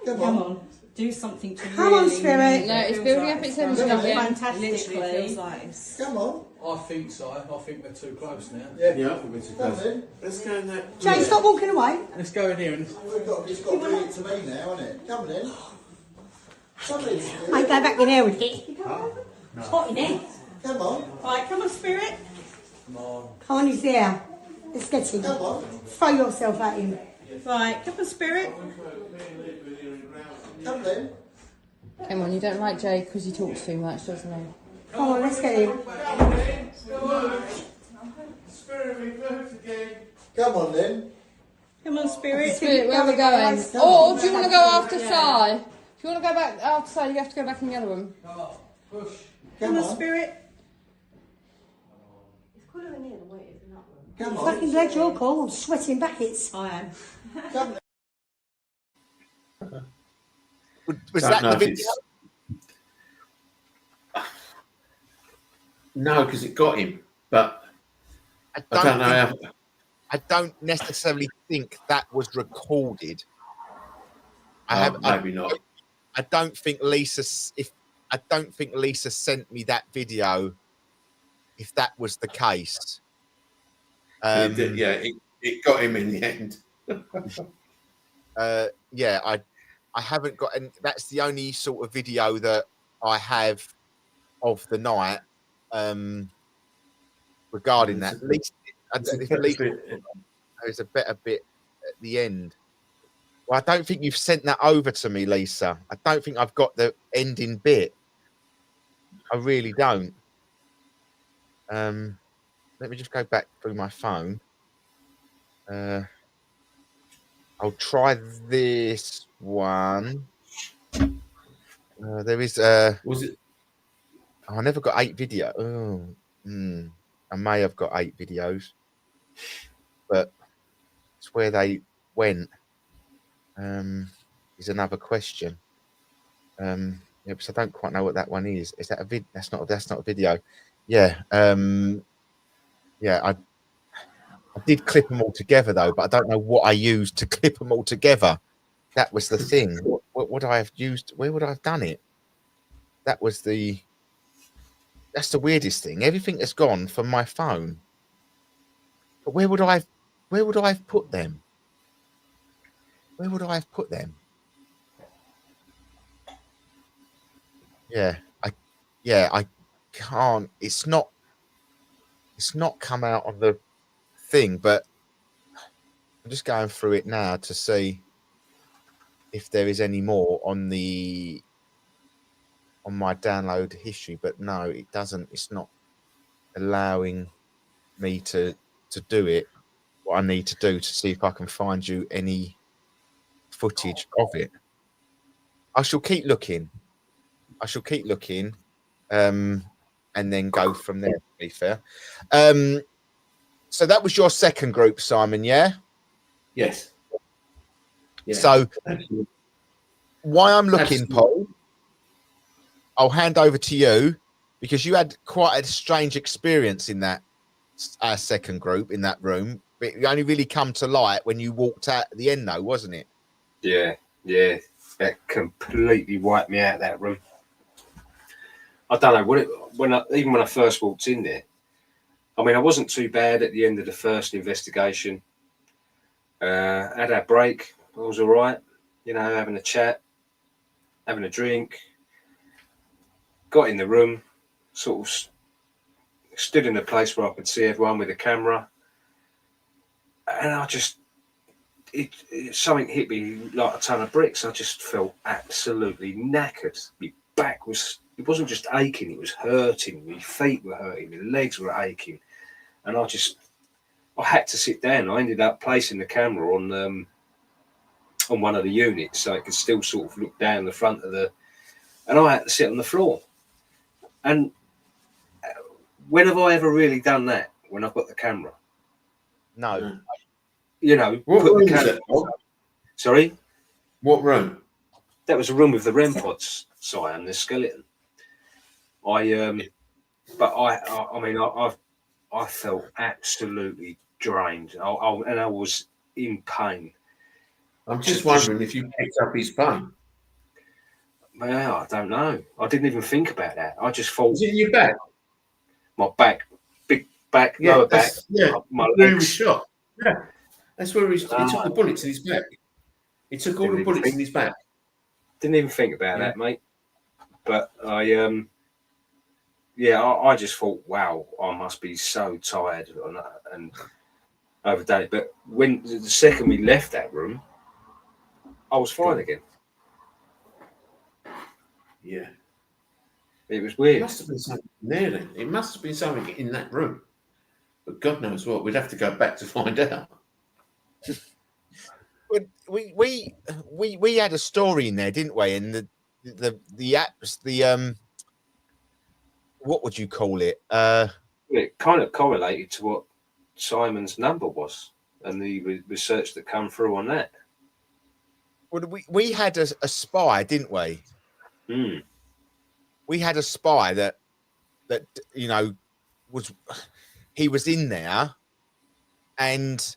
Come on. Do something to Come on, Spirit. No, it's building up its energy. Fantastically. Come on. I think so. I think we're too close now. Yeah, I think we're too close. Let's go in that. Jay, stop walking away. Let's go in here and It's got to bring it to me now, isn't it? Come on then. Come on, Spirit. I ain't going back in there with it. It's hot in there. Come on. Right, come on, Spirit. Come on, he's there. Let's get him. Come on. Throw yourself at him. Right, come on, Spirit. Come on then. Come on, you don't like Jay because he talks too much, doesn't he? Come on, let's get him. Come on then. Come on, Spirit. Spirit, Where are we going? Or do you want to go after Si? If you want to go back after Si, you have to go back in the other room. Come on, Spirit. Come on. Fucking glad you're cool. I'm sweating buckets. I am. Come on. Was Don't that know the if video? it's- No, because it got him. But I don't know how. I don't necessarily think that was recorded. Maybe not. I don't think Lisa. I don't think Lisa sent me that video. If that was the case, It got him in the end. yeah, I haven't got, and that's the only sort of video that I have of the night regarding that. At least, there's a better bit at the end. Well, I don't think you've sent that over to me, Lisa. I don't think I've got the ending bit. I really don't. Let me just go back through my phone. I'll try this one. There is Was it? I never got 8 video. I may have got 8 videos, but it's where they went. Is another question. Yeah, because I don't quite know what that one is. Is that a vid? That's not a video. Yeah. Yeah. I did clip them all together though, but I don't know what I used to clip them all together. That was the thing. What would I have used? Where would I have done it? That's the weirdest thing. Everything has gone from my phone. But where would I have put them? Where would I have put them? Yeah, I can't. It's not come out on the thing, but I'm just going through it now to see if there is any more on my download history. But no, it doesn't. It's not allowing me to do it. What I need to do to see if I can find you any footage of it. I shall keep looking. And then go from there, to be fair. So that was your second group, Simon, yeah? Yes. Yeah. So Absolutely. why I'm looking, Absolutely. Paul, I'll hand over to you because you had quite a strange experience in that second group in that room. But it only really come to light when you walked out at the end, though, wasn't it? Yeah. That completely wiped me out of that room. I don't know even when I first walked in there. I mean, I wasn't too bad at the end of the first investigation. Had our break. I was all right, having a chat, having a drink. Got in the room, sort of stood in a place where I could see everyone with a camera, and I just something hit me like a ton of bricks. I just felt absolutely knackered. My back it wasn't just aching, it was hurting. My feet were hurting, my legs were aching. And I had to sit down. I ended up placing the camera on one of the units so it could still sort of look down the front of and I had to sit on the floor. And when have I ever really done that when I've got the camera? No. What room was it? Sorry? What room? That was a room with the REM pods, and the skeleton. I felt absolutely drained. And I was in pain. I'm just wondering if you picked up his phone. Well, I don't know. I didn't even think about that. I just thought. Was it in your back? My back, big back, Yeah, lower back. Yeah, my where he legs. was shot. Yeah, that's where he took the bullets in his back. He took all the bullets in his back. Didn't even think about that, mate. But I just thought, wow, I must be so tired and overdone it. But when the second we left that room, I was fine again. Yeah. It was weird. It must have been something there then. It must have been something in that room. But God knows what. We'd have to go back to find out. We had a story in there, didn't we? And the what would you call it? It kind of correlated to what Simon's number was and the research that come through on that. Well, we had a spy, didn't we? Mm. We had a spy that he was in there, and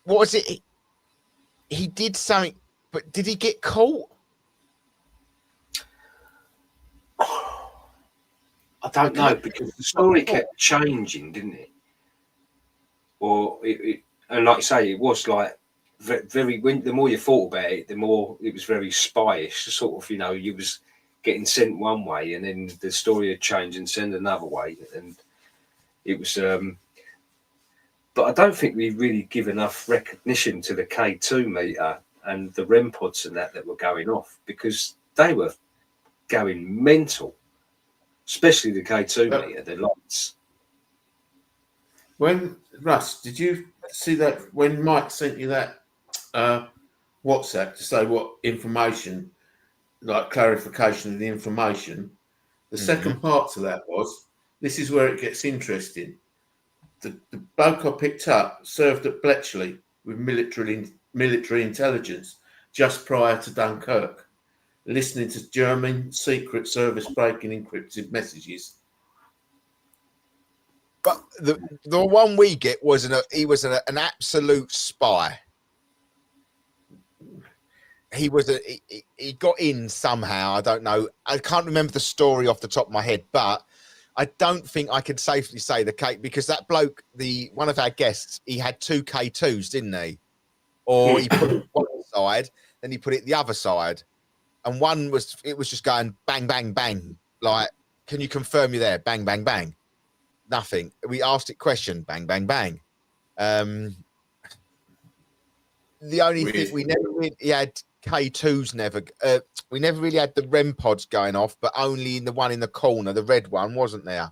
what was it? He did something, but did he get caught? I don't know, because the story kept changing, didn't it? Or and like I say, it was like very. The more you thought about it, the more it was very spyish. Sort of, you was getting sent one way, and then the story had changed and sent another way, and it was. But I don't think we really give enough recognition to the K2 meter and the REM pods and that were going off, because they were going mental, especially the K2 meter, the lights. When Russ, did you see that when Mike sent you that WhatsApp to say what information, like clarification of the information? The second part to that was, this is where it gets interesting. The bloke I picked up served at Bletchley with military intelligence just prior to Dunkirk, listening to German Secret Service breaking encrypted messages. But the one we get was he was an absolute spy. He was he got in somehow. I don't know. I can't remember the story off the top of my head, but I don't think I can safely say the K, because that bloke, one of our guests, he had 2 K2s, didn't he? Or he put it one side, then he put it the other side, and one was just going bang bang bang. Like, can you confirm you're there? Bang bang bang. Nothing. We asked it question. Bang bang bang. The only thing we never really had K2s. We never really had the REM pods going off, but only in the one in the corner, the red one, wasn't there?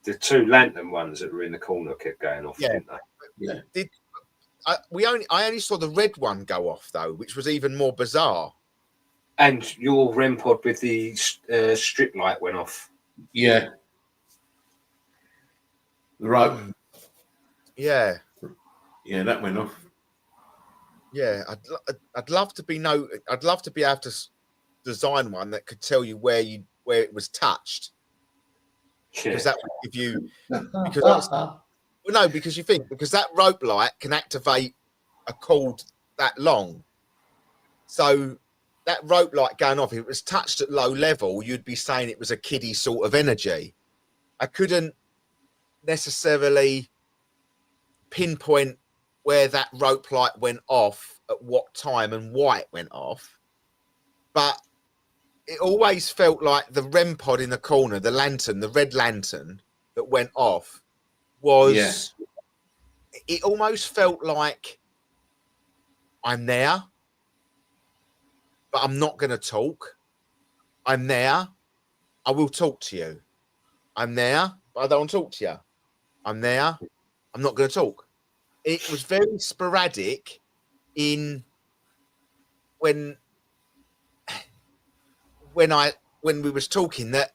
The 2 lantern ones that were in the corner kept going off, didn't they? Yeah. I only saw the red one go off though, which was even more bizarre. And your REM pod with the strip light went off. Yeah. Right. Yeah. Yeah, that went off. Yeah, I'd love to be I'd love to be able to design one that could tell you where it was touched. Because that would give you because you think, because that rope light can activate a cord that long. So that rope light going off, if it was touched at low level, you'd be saying it was a kiddie sort of energy. I couldn't necessarily pinpoint where that rope light went off, at what time and why it went off, but it always felt like the REM pod in the corner, the lantern, the red lantern that went off, was it almost felt like, I'm there, but I'm not going to talk. I'm there, I will talk to you. I'm there, but I don't want to talk to you. I'm there, I'm not going to talk. It was very sporadic in when we was talking, that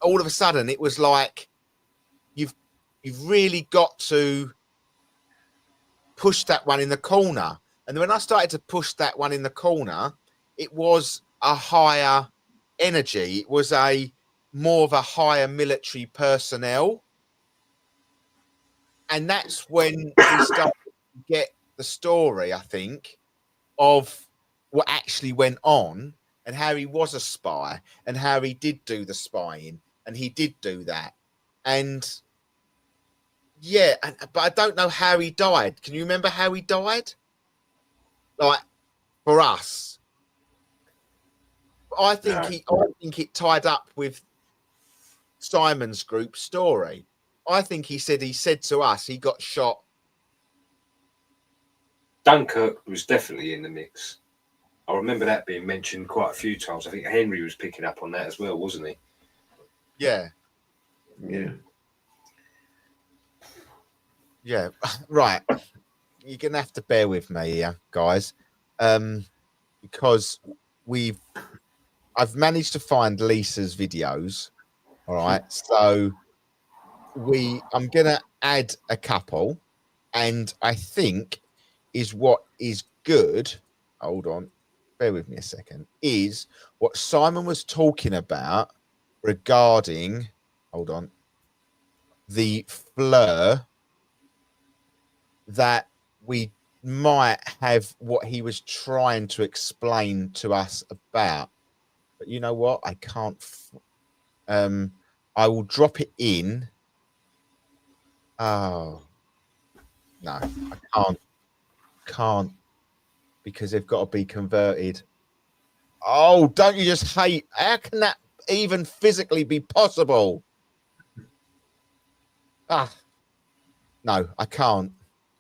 all of a sudden it was like, you've really got to push that one in the corner. And when I started to push that one in the corner, it was a higher energy. It was more of a higher military personnel. And that's when we started to get the story, I think, of what actually went on, and how he was a spy, and how he did do the spying, and he did do that. And but I don't know how he died. Can you remember how he died? Like, for us, I think it tied up with Simon's group story. I think he said to us he got shot. Dunkirk was definitely in the mix. I remember that being mentioned quite a few times. I think Henry was picking up on that as well, wasn't he? Yeah. Yeah. Yeah. Right. You're going to have to bear with me here, guys, because I've managed to find Lisa's videos. All right. So I'm going to add a couple, and I think is what is good. Hold on. Bear with me a second. Is what Simon was talking about regarding, hold on, the Fleur, that we might have what he was trying to explain to us about. But you know what? I can't. I will drop it in. Oh no, I can't because they've got to be converted. Oh, don't you just hate? How can that even physically be possible? No, I can't.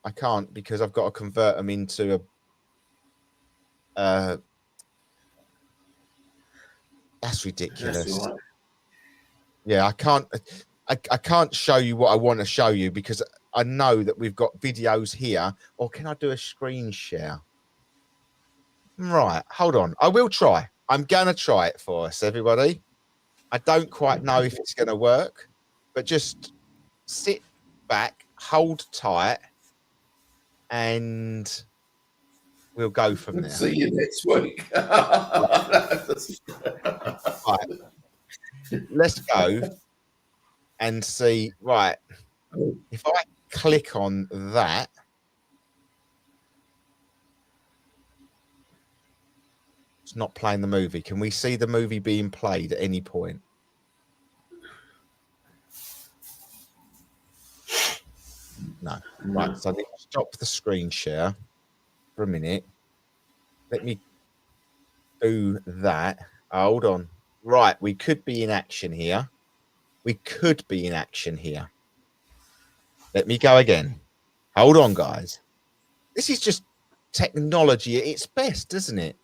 I can't because I've got to convert them into a. That's ridiculous. That's all right. Yeah, I can't show you what I want to show you because I know that we've got videos here. Or can I do a screen share? Right, hold on. I will try. I'm going to try it for us, everybody. I don't quite know if it's going to work, but just sit back, hold tight, and we'll go from there. See you next week. Right. Let's go and see. Right. If I click on that, it's not playing the movie. Can we see the movie being played at any point? No. Right. So I need to stop the screen share for a minute. Let me do that. Hold on. Right. We could be in action here. Let me go again. Hold on, guys. This is just technology at its best, isn't it?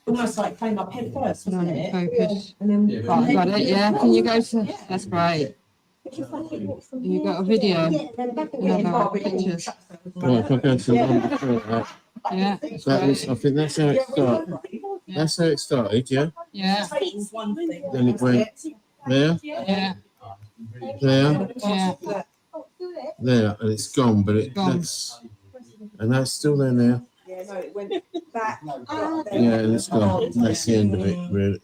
Almost like playing up head first, wasn't it? Focus. And then Right, got it, yeah. Can you go to... That's great. You got a video? No, pictures. Right, if I go to number 4, Yeah. that is, I think that's how it started. That's how it started, yeah? Yeah. Then it went there, Yeah. there, Yeah. there, and it's gone, but that's still there now. Yeah, no, it went back. Yeah, and it's gone. That's the end of it, really.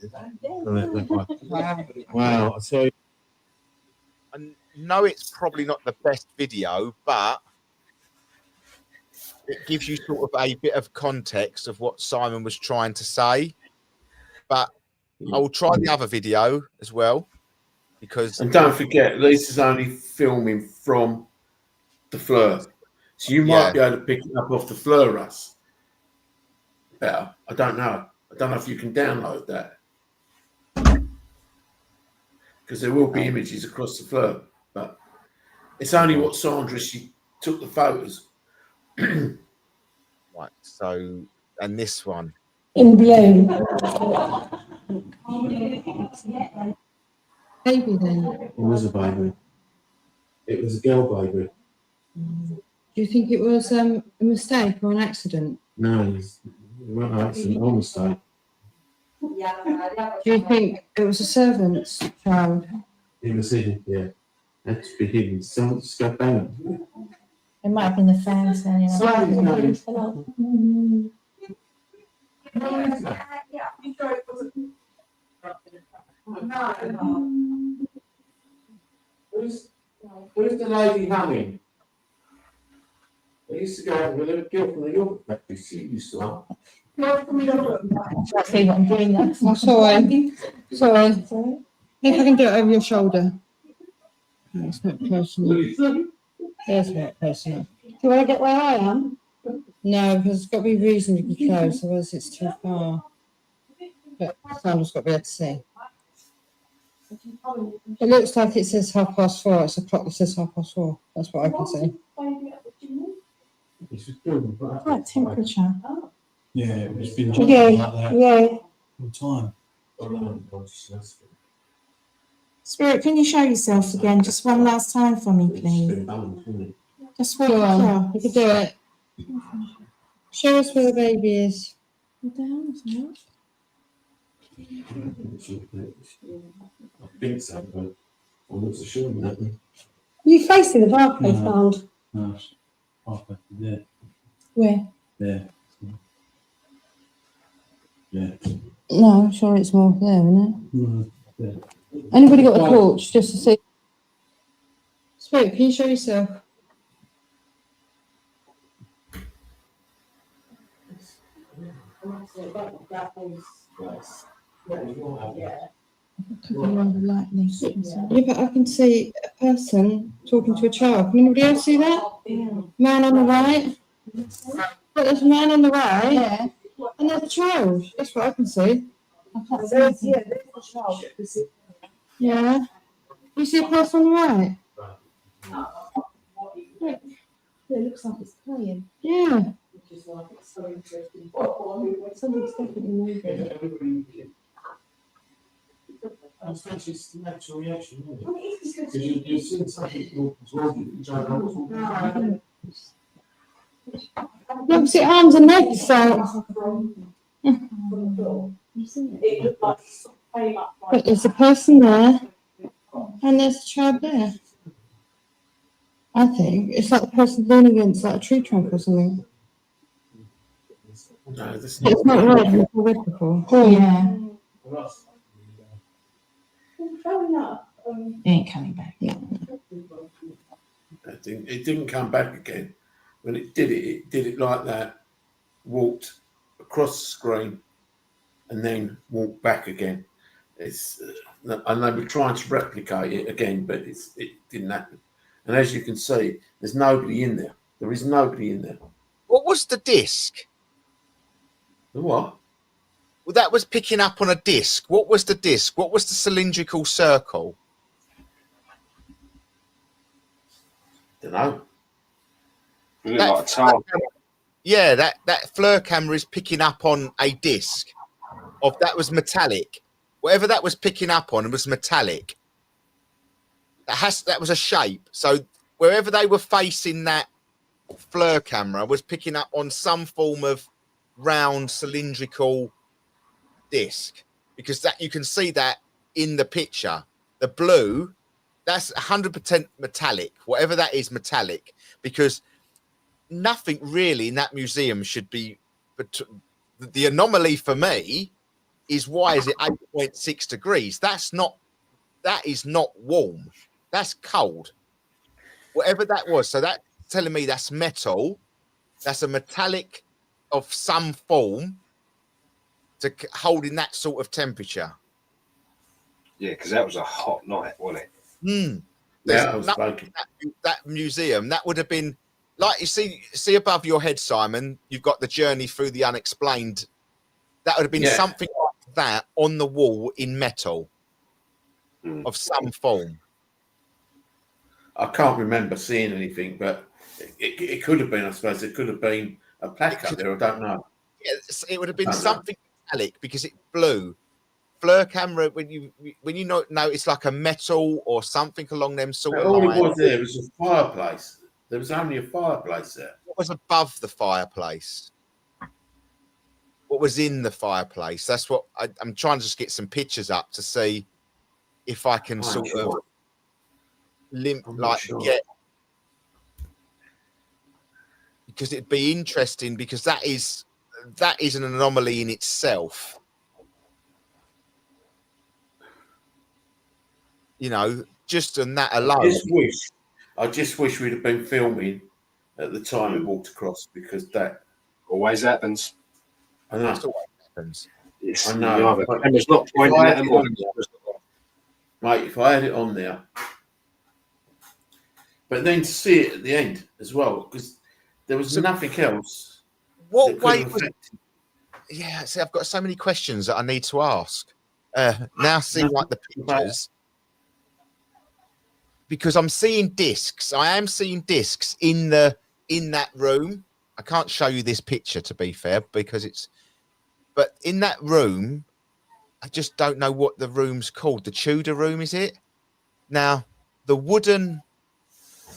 Wow. So I know it's probably not the best video, but it gives you sort of a bit of context of what Simon was trying to say. But I will try the other video as well, because And don't forget, Lisa's only filming from the Fleur, so you might be able to pick it up off the Fleur, Russ. Better. I don't know. I don't know if you can download that, because there will be images across the Fleur, but it's only what Sandra, she took the photos. Right. So, and this one In bloom. Baby then. it was a baby. It was a girl baby. Do you think it was a mistake or an accident? No, it was an accident, or mistake. Do you think it was a servant's child? It was hidden, yeah. Had to be hidden. Someone just got down. It might have been the fans then. Where's the lady humming? I used to go with a girl from the York factory. She used to hum. I see what I'm doing now. Oh, sorry. Sorry. If I can do it over your shoulder. No, it's not personal. It's not personal. Do you want to get where I am? No, because it's got to be reasonably close, otherwise it's too far. But Sandra's got to be able to see. It looks like it says 4:30. It's a clock that says 4:30. That's what I can see. Right temperature. Yeah, it's been Yeah, like that yeah. all the time. Spirit, can you show yourself again just one last time for me, please? Just walk Go on, across. you can do it. Show us where the baby is. Down, isn't it? I think so, but I'm not so sure on that. You facing the barcode found? No, it's halfway there. Where? There. Yeah. No, I'm sure it's more there, isn't No, there. it? Anybody got a torch just to see? Spirit, can you show yourself? Yeah, but I can see a person talking to a child. Can anybody else see that? Man on the right. But there's a man on the right. Yeah. And there's a child. That's what I can see. I can't see anything. Yeah. You see a person on the right? Look, it looks like it's playing. Yeah. Which is like it's so interesting. Something's definitely moving. That's just natural reaction, isn't it? Because you've seen something wrong, you don't know what's Look, see arms and legs out. It looked like it came up like But there's a person there, and there's a child there. I think it's like the person leaning against like a tree trunk or something. No, this It's not red. It's not red before. Yeah, showing up. it ain't coming back. Yeah. it didn't come back again. When it did it like that, walked across the screen, and then walked back again. It's and they were trying to replicate it again, but it didn't happen. And as you can see, there's nobody in there. There is nobody in there. What was the disc? The what? Well, that was picking up on a disc. What was the disc? What was the cylindrical circle? Don't know. It looked like a tile. Yeah, that FLIR camera is picking up on a disc of that was metallic. Whatever that was picking up on, it was metallic. That was a shape. So wherever they were facing, that FLIR camera was picking up on some form of round cylindrical disc, because that you can see that in the picture. The blue, that's 100% metallic. Whatever that is, metallic, because nothing really in that museum should be. But the anomaly for me is, why is it 8.6 degrees? That is not warm. That's cold. Whatever that was. So that's telling me that's metal. That's a metallic of some form to holding that sort of temperature. Yeah, because that was a hot night, wasn't it? Yeah, There's nothing in that museum that would have been like, you see above your head, Simon, you've got the journey through the unexplained. That would have been something like that on the wall in metal of some form. I can't remember seeing anything, but it could have been. I suppose it could have been a plaque up there. I don't know. Yeah, it would have been something metallic, because it blew. FLIR camera, when you know it's like a metal or something along them sort of All lines. it was there was a fireplace. There was only a fireplace there. What was above the fireplace? What was in the fireplace? That's what I'm trying to just get some pictures up to see if I can get, because it'd be interesting, because that is an anomaly in itself. You know, just on that alone. I just wish we'd have been filming at the time it walked across, because that always happens. I know. That's always happens. I know. And it's not pointing at them all. Mate, if I had it on there, but then to see it at the end as well, because there was nothing else. What way was it? Yeah, see, I've got so many questions that I need to ask. Now seeing like the pictures, because I'm seeing discs. I am seeing discs in that room. I can't show you this picture, to be fair, because but in that room, I just don't know what the room's called. The Tudor room, is it? Now, the wooden,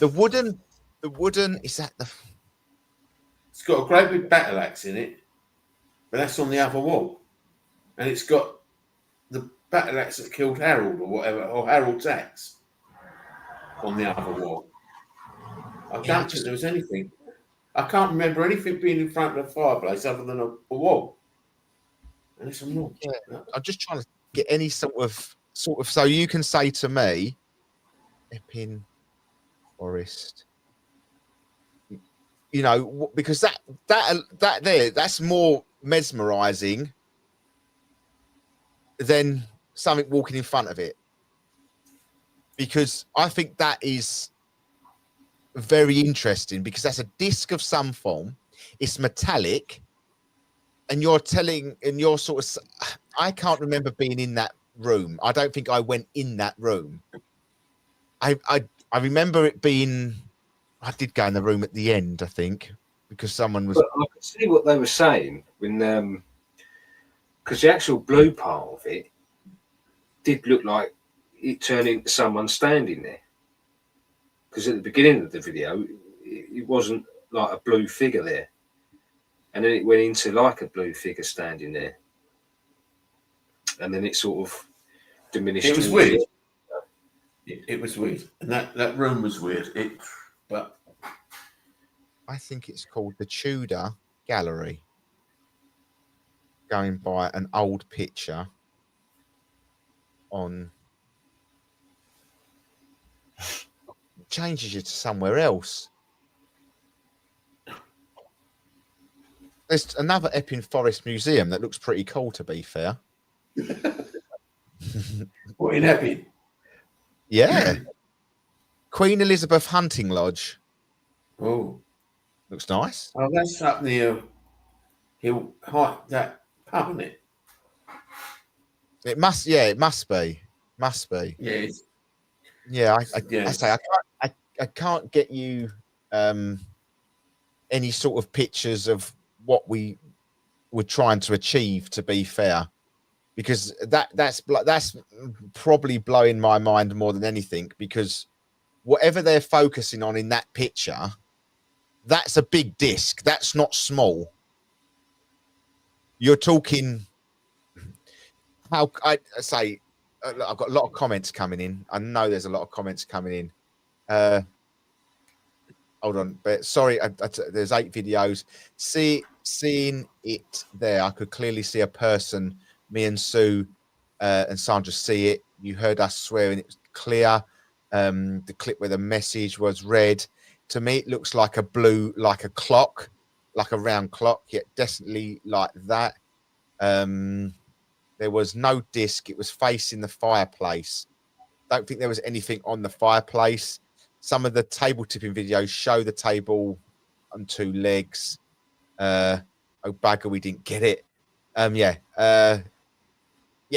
is that the? It's got a great big battle axe in it, but that's on the other wall, and it's got the battle axe that killed Harold or whatever, or Harold's axe on the other wall. I don't think there was anything. I can't remember anything being in front of the fireplace other than a wall. And it's a wall. Yeah, I'm just trying to get any sort of, so you can say to me, Epping Forest. You know, because that there, that's more mesmerizing than something walking in front of it, because I think that is very interesting, because that's a disc of some form. It's metallic, and you're sort of, I can't remember being in that room. I don't think I went in that room. I remember it being. I did go in the room at the end, I think, because someone was. But I could see what they were saying when, because the actual blue part of it did look like it turned into someone standing there. Because at the beginning of the video, it wasn't like a blue figure there, and then it went into like a blue figure standing there, and then it sort of diminished. It was weird. It was weird, and that room was weird. But I think it's called the Tudor Gallery. Going by an old picture on. Changes you to somewhere else. There's another Epping Forest Museum that looks pretty cool, to be fair. What, in Epping? Yeah. Queen Elizabeth Hunting Lodge. Oh. Looks nice. Oh, that's up near that pub, isn't it? It must be. Must be. Yeah. Yeah, I say I can't get you any sort of pictures of what we were trying to achieve, to be fair, because that's probably blowing my mind more than anything, because whatever they're focusing on in that picture, that's a big disc. That's not small. You're talking how I say. Look, I've got a lot of comments coming in. I know there's a lot of comments coming in. Hold on, but sorry, there's 8 videos. Seeing it there, I could clearly see a person. Me and Sue and Sandra see it. You heard us swearing. It was clear. The clip where the message was read. To me, it looks like a blue, like a clock, like a round clock. Yet definitely like that. There was no disc. It was facing the fireplace. Don't think there was anything on the fireplace. Some of the table tipping videos show the table on 2 legs. Oh, bugger, we didn't get it. Yeah,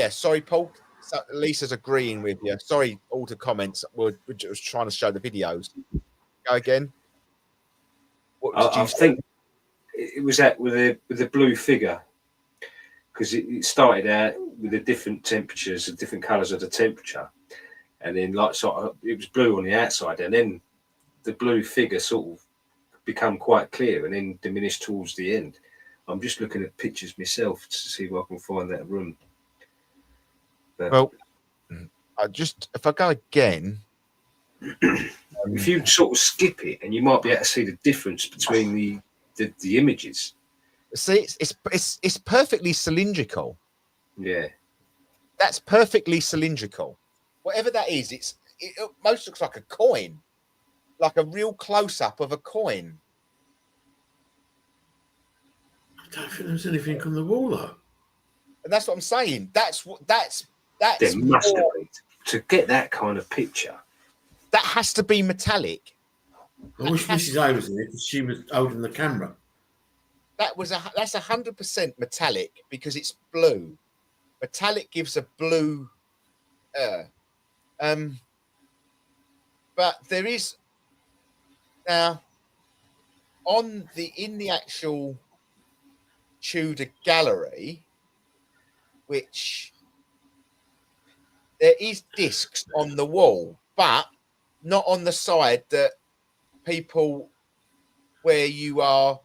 sorry, Paul. So Lisa's agreeing with you. Sorry, all the comments. We're just trying to show the videos. Go again. What did you think it was at with the blue figure? Because it started out with the different temperatures, the different colours of the temperature, and then like sort of it was blue on the outside, and then the blue figure sort of become quite clear, and then diminished towards the end. I'm just looking at pictures myself to see if I can find that room. But, well, if I go again, if you sort of skip it, and you might be able to see the difference between the images. See, it's perfectly cylindrical. Yeah, that's perfectly cylindrical. Whatever that is, it most looks like a coin, like a real close up of a coin. I don't think there's anything on the wall though. And that's what I'm saying. That's there must have been to get that kind of picture. That has to be metallic. I wish Mrs. A was in it because she was holding the camera. That's 100% metallic because it's blue. Metallic gives a blue but there is now in the actual Tudor gallery, which there is discs on the wall, but not on the side that people where you are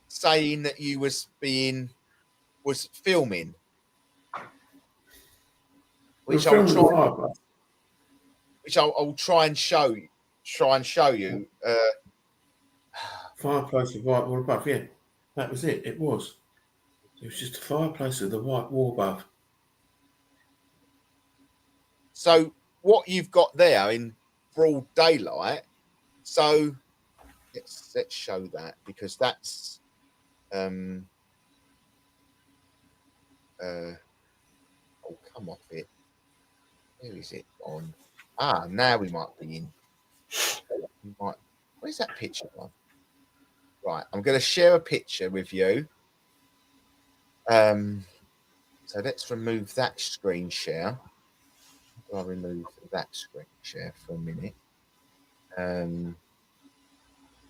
saying that you was filming, which I'll try and show you. Fireplace with white wall above. Yeah, that was it. It was just a fireplace with a white wall above. So what you've got there in broad daylight. So let's show that because that's oh, come off it. Where is it on? Now we might be in. Where's that picture on? Right, I'm going to share a picture with you. So let's remove that screen share. I'll remove that screen share for a minute.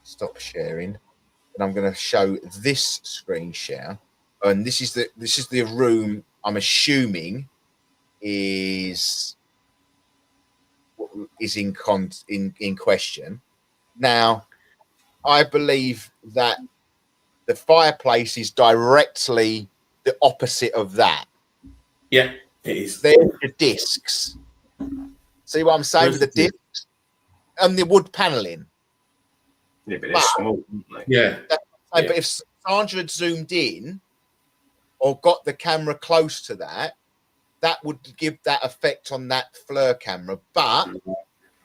Stop sharing, and I'm going to show this screen share. And this is the room I'm assuming is in question. Now, I believe that the fireplace is directly the opposite of that. Yeah, it is. There's the discs. See what I'm saying with the discs and the wood paneling. Yeah, but they're small, aren't they? Yeah. But if Sandra had zoomed in or got the camera close to that, that would give that effect on that FLIR camera. But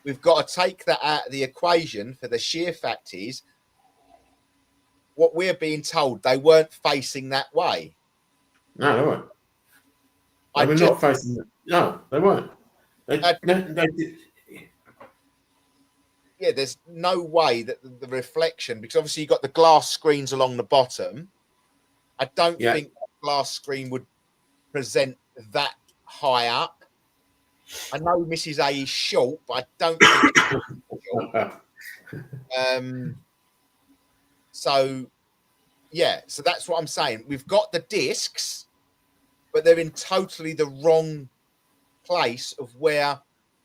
we've got to take that out of the equation for the sheer fact is what we're being told, they weren't facing that way. No, they weren't. They were not facing that. No, they weren't. They did. Yeah, there's no way that the reflection, because obviously you've got the glass screens along the bottom. I don't think the glass screen would present that high up. I know Mrs. A is short, but I don't think it's short. So that's what I'm saying. We've got the discs, but they're in totally the wrong place of where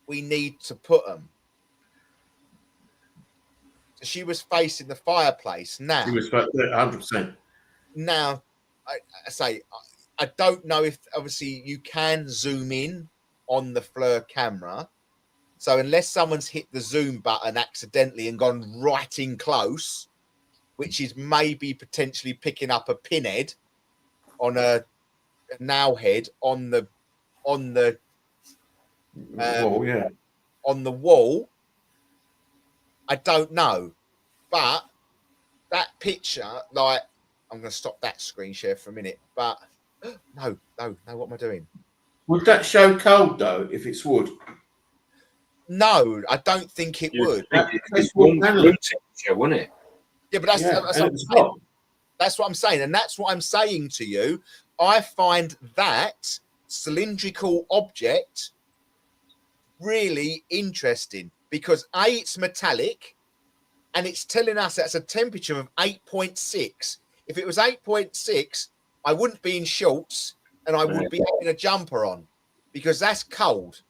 we need to put them. So she was facing the fireplace. Now She was 100%. Now, I don't know if obviously you can zoom in on the FLIR camera. So unless someone's hit the zoom button accidentally and gone right in close, which is maybe potentially picking up a pinhead on a nail head on the wall, I don't know. But that picture, like, I'm going to stop that screen share for a minute. But no, what am I doing? Would that show cold though if it's wood? No, I don't think it would. It's room temperature, wouldn't it? Yeah, but that's what I'm saying. And that's what I'm saying to you. I find that cylindrical object really interesting because A, it's metallic and it's telling us that's a temperature of 8.6. If it was 8.6, I wouldn't be in shorts and I would be having a jumper on because that's cold.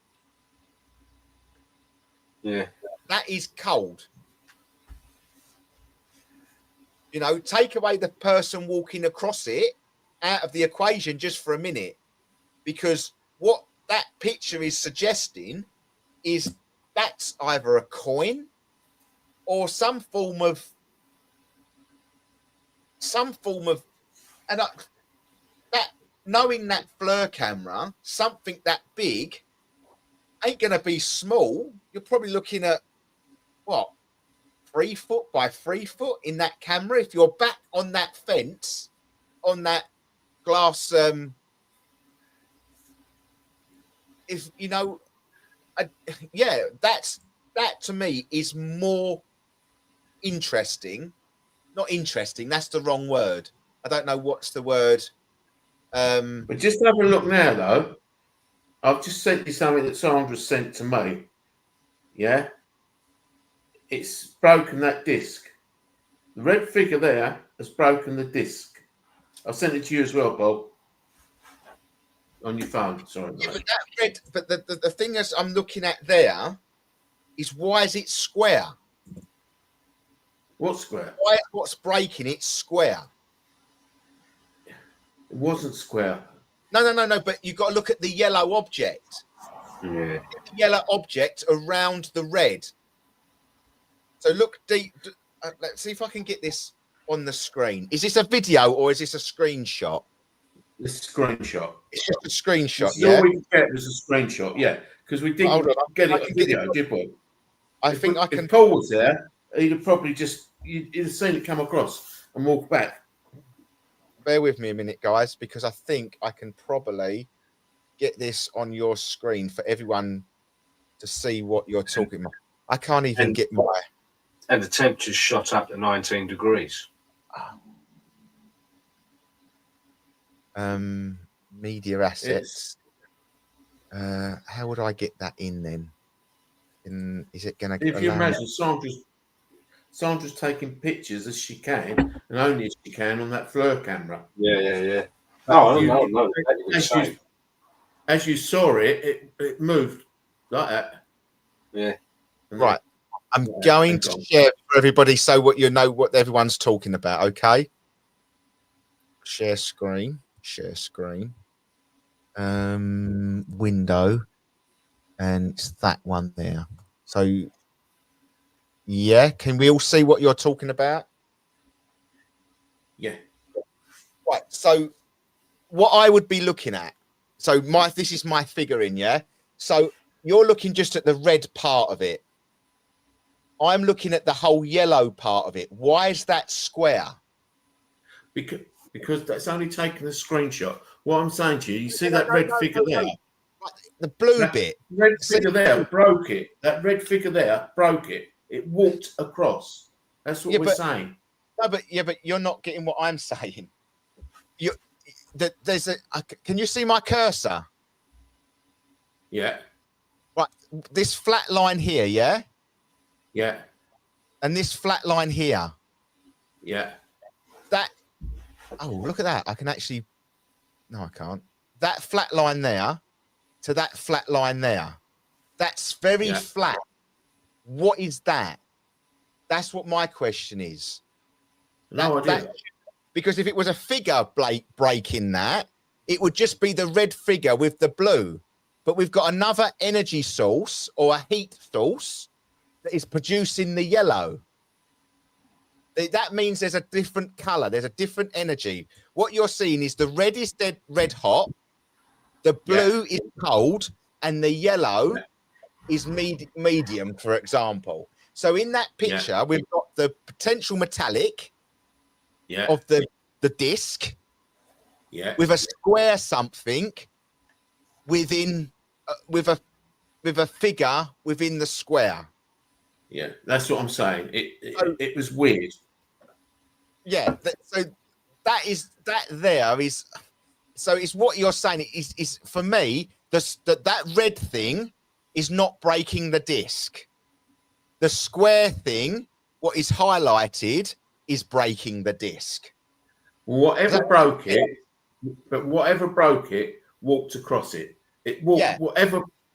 Yeah. That is cold. You know, take away the person walking across it out of the equation just for a minute, because what that picture is suggesting is that's either a coin or some form of and that knowing that FLIR camera, something that big ain't going to be small. You're probably looking at what, 3 foot by 3 foot in that camera. If you're back on that fence, on that glass, if you know, that to me is more interesting. Not interesting. That's the wrong word. I don't know what's the word. But just have a look now, though. I've just sent you something that Sandra sent to me. Yeah, it's broken that disc. The red figure there has broken the disc. I'll send it to you as well, Bob. On your phone, sorry. Yeah, but that red. But the thing is, I'm looking at there is why is it square? What square? What's breaking it square? It wasn't square. No. But you've got to look at the yellow object. Yeah. The yellow object around the red. So look deep. Let's see if I can get this on the screen. Is this a video or is this a screenshot? This is a screenshot. It's just a screenshot. Yeah. All we can get was a screenshot. Yeah, because we didn't get it on video, did we? I think I can. If Paul was there, he'd have probably you'd have seen it come across and walk back. Bear with me a minute, guys, because I think I can probably get this on your screen for everyone to see what you're talking about. I can't even get my. And the temperature's shot up to 19 degrees. Media assets. How would I get that in then? Is it going to? If you imagine Sandra's taking pictures as she can, and only as she can on that FLIR camera. Yeah. Oh, no. As you saw it, it moved like that. Yeah. Right. I'm going to share for everybody so what you know what everyone's talking about. Okay. Share screen. Window, and it's that one there. So, yeah, can we all see what you're talking about? Yeah. Right. So, what I would be looking at. So, this is my figure in. Yeah. So you're looking just at the red part of it. I'm looking at the whole yellow part of it. Why is that square? Because that's only taking a screenshot. What I'm saying to you, you see that red figure there? The blue bit. Red figure there broke it. That red figure there broke it. It walked across. That's what we're saying. No, but you're not getting what I'm saying. Can you see my cursor? Yeah. Right. This flat line here, yeah? Yeah. And this flat line here. Yeah. Oh, look at that. I can actually... No, I can't. That flat line there to that flat line there. That's very flat. What is that? That's what my question is. No idea. Because if it was a figure breaking that, it would just be the red figure with the blue. But we've got another energy source or a heat source that is producing the yellow. That means there's a different color. There's a different energy. What you're seeing is the red is dead red hot, the blue is cold, and the yellow is medium, for example. So in that picture, we've got the potential metallic of the disc with a square something within with a figure within the square. Yeah, that's what I'm saying. It was weird. Yeah, so it's what you're saying is for me that red thing is not breaking the disc. The square thing, what is highlighted, is breaking the disc. Whatever broke it walked across it. It walked.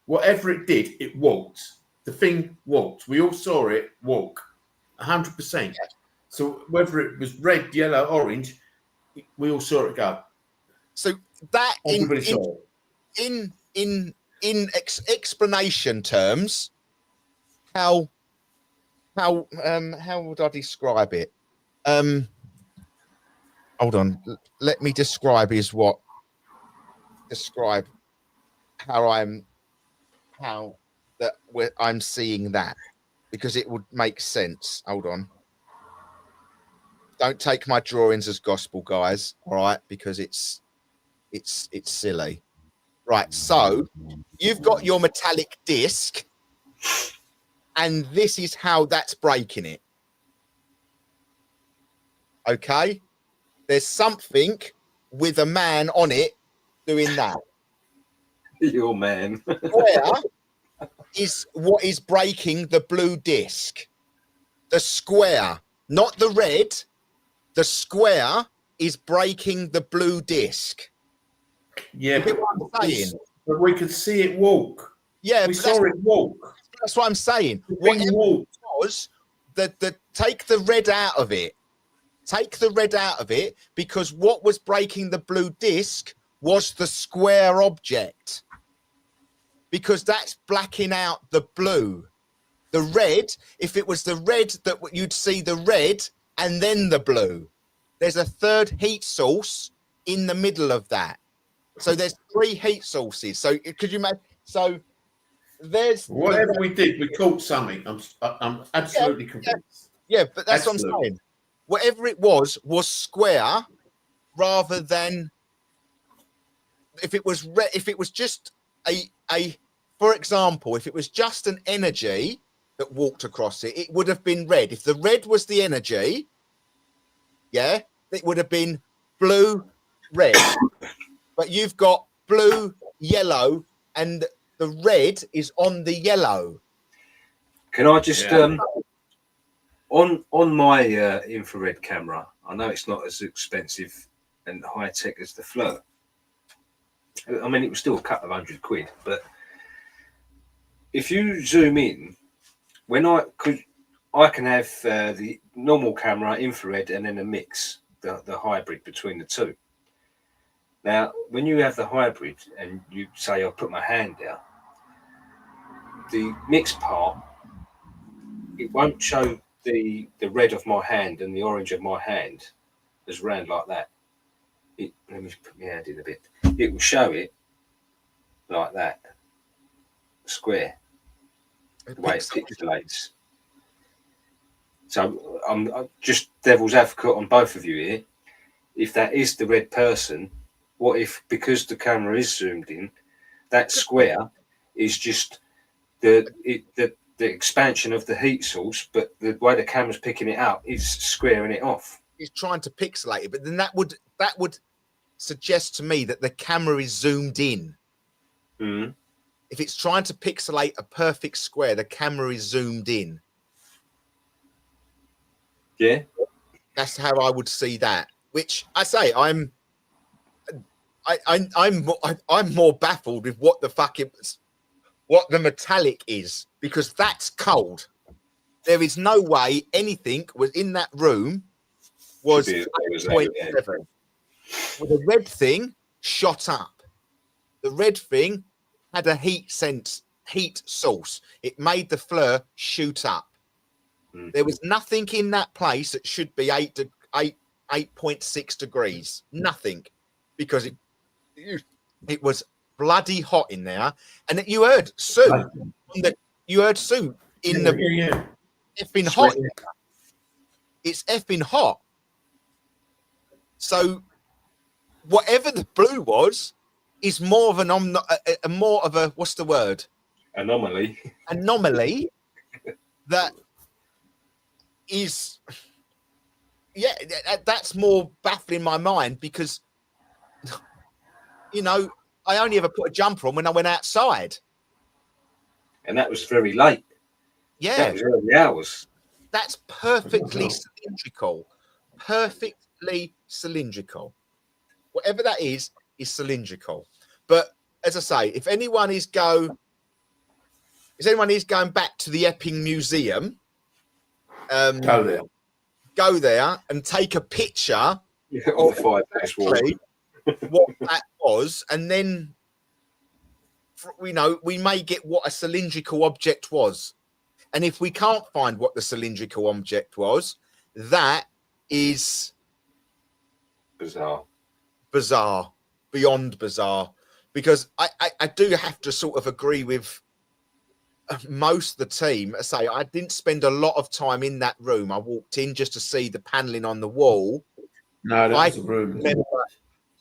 Whatever it did, it walked. The thing walked. We all saw it walk, 100%. So whether it was red, yellow, orange, we all saw it go. So that in explanation terms, how would I describe it? Hold on. Let me describe how I'm seeing that, because it would make sense. Hold on. Don't take my drawings as gospel, guys. All right, because it's silly. Right. So you've got your metallic disc, and this is how that's breaking it. Okay. There's something with a man on it doing that. Your man. Where is what is breaking the blue disc? The square, not the red. The square is breaking the blue disc. Yeah, but we could see it walk. Yeah, we saw it walk. That's what I'm saying. What it was take the red out of it. Take the red out of it, because what was breaking the blue disc was the square object. Because that's blacking out the blue. The red, if it was the red, that you'd see the red and then the blue. There's a third heat source in the middle of that. So there's 3 heat sources. So could you imagine? So there's whatever we did, we caught something. I'm absolutely convinced. Yeah, but that's what I'm saying. Whatever it was square, rather than if it was just a for example, if it was just an energy that walked across it, it would have been red. If the red was the energy, it would have been blue, red. But you've got blue, yellow, and the red is on the yellow. Can I just Yeah. on my infrared camera? I know it's not as expensive and high tech as the Flirt. I mean, it was still a couple of £100, but if you zoom in, I can have the normal camera, infrared, and then a mix, the hybrid between the two. Now, when you have the hybrid and you say, I'll put my hand out, the mixed part, it won't show the red of my hand and the orange of my hand as round like that. Let me put my hand in a bit. It will show it like that, square, the way it pixelates. So I'm just devil's advocate on both of you here. If that is the red person, what if, because the camera is zoomed in, that square is just the expansion of the heat source, but the way the camera's picking it up is squaring it off. He's trying to pixelate it, but then that would suggest to me that the camera is zoomed in. Mm. If it's trying to pixelate a perfect square, the camera is zoomed in. Yeah, that's how I would see that. Which I say, I'm more baffled with what the metallic is, because that's cold. There is no way anything was in that room was 8.7. Well, the red thing shot up. The red thing had a heat source. It made the Flirt shoot up. There was nothing in that place that should be 8.6 degrees. Nothing, because it was bloody hot in there. And you heard Sue. In the effing hot. It's effing hot. So whatever the blue was is more of a what's the word? Anomaly that is, yeah, that's more baffling my mind, because I only ever put a jumper on when I went outside, and that was very late. Yeah, that was early hours. That's perfectly cylindrical. Whatever that is cylindrical. But as I say, if anyone is going back to the Epping Museum, go there and take a picture of the fireplace wall, what that was, and then we may get what a cylindrical object was. And if we can't find what the cylindrical object was, that is bizarre, beyond bizarre. Because I do have to sort of agree with most of the team. I say I didn't spend a lot of time in that room. I walked in just to see the paneling on the wall. No, that's the room. Remember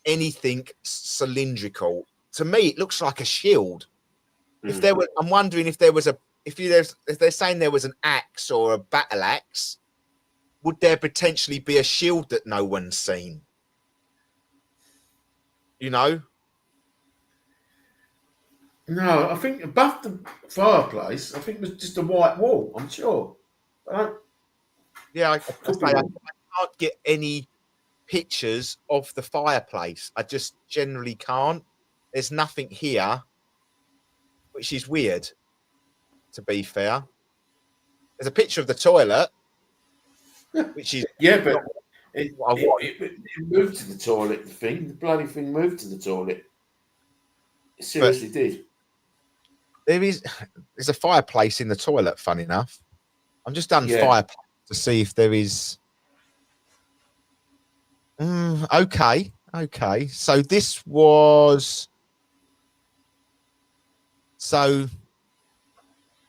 anything cylindrical. To me, it looks like a shield. If there were, I'm wondering if there was if they're saying there was an axe or a battle axe, would there potentially be a shield that no one's seen? No, I think above the fireplace, I think it was just a white wall. I'm sure. I can't get any pictures of the fireplace. I just generally can't. There's nothing here, which is weird, to be fair. There's a picture of the toilet, which is but it moved to the toilet. The bloody thing moved to the toilet. It seriously did. There's a fireplace in the toilet. Fun enough, I'm just done fireplace to see if there is. Okay. So this was. So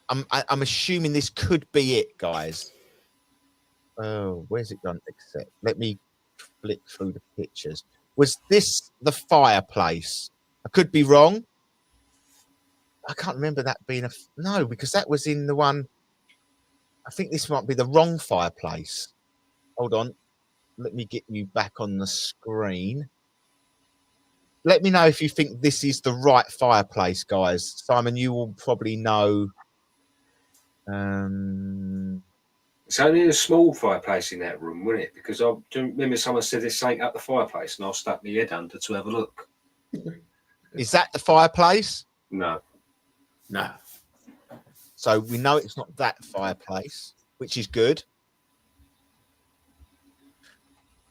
I'm assuming this could be it, guys. Oh, where's it gone? Except let me flick through the pictures. Was this the fireplace? I could be wrong. I can't remember that being no, because that was in the one. I think this might be the wrong fireplace. Hold on. Let me get you back on the screen. Let me know if you think this is the right fireplace, guys. Simon, you will probably know It's only a small fireplace in that room, wasn't it? Because I do remember someone said there's something up the fireplace, and I stuck my head under to have a look. Is that the fireplace? No. So we know it's not that fireplace, which is good.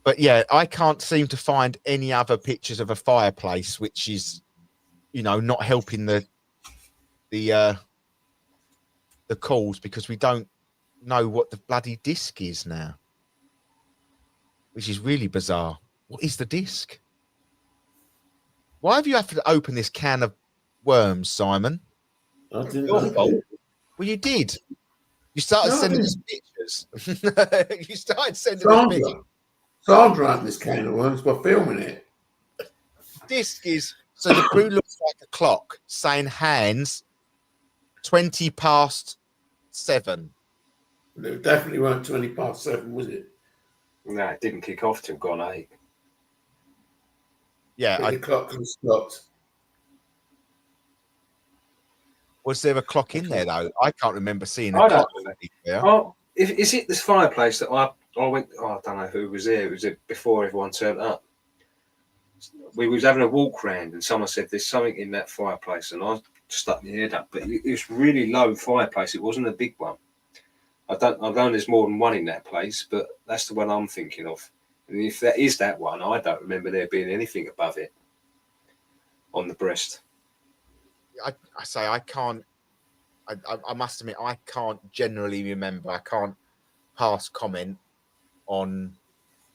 But yeah, I can't seem to find any other pictures of a fireplace, which is, you know, not helping the cause, because we don't know what the bloody disc is now, which is really bizarre. What is the disc? Why have you had to open this can of worms, Simon? I didn't know. Well, you did. You started sending us pictures. You started sending us pictures. Sandra opened this can of worms by filming it. Disc is, so the blue looks like a clock saying hands 20 past 7. It definitely weren't 20 past 7, was it? No, it didn't kick off till gone 8. Yeah, the clock was stopped. Was there a clock in there though? I can't remember seeing a I clock. don't know. Oh, is it this fireplace that I went? Oh, I don't know who was there. It was before everyone turned up. We was having a walk round, and someone said there's something in that fireplace, and I stuck my head up. But it was really low fireplace. It wasn't a big one. I know there's more than one in that place, but that's the one I'm thinking of. And if that is that one, I don't remember there being anything above it on the breast. I say I can't. I must admit I can't generally remember. I can't pass comment on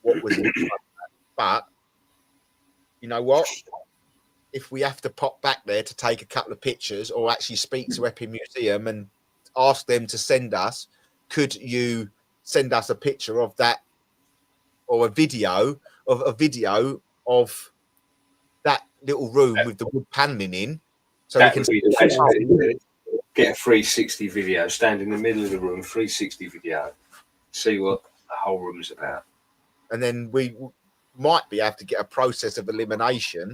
what was in front of that. But you know what? If we have to pop back there to take a couple of pictures, or actually speak to Epping Museum and ask them to send us, could you send us a picture of that, or a video of that little room with the wood paneling in, so we can get a 360 video, stand in the middle of the room, 360 video, see what the whole room's about. And then we might be able to get a process of elimination,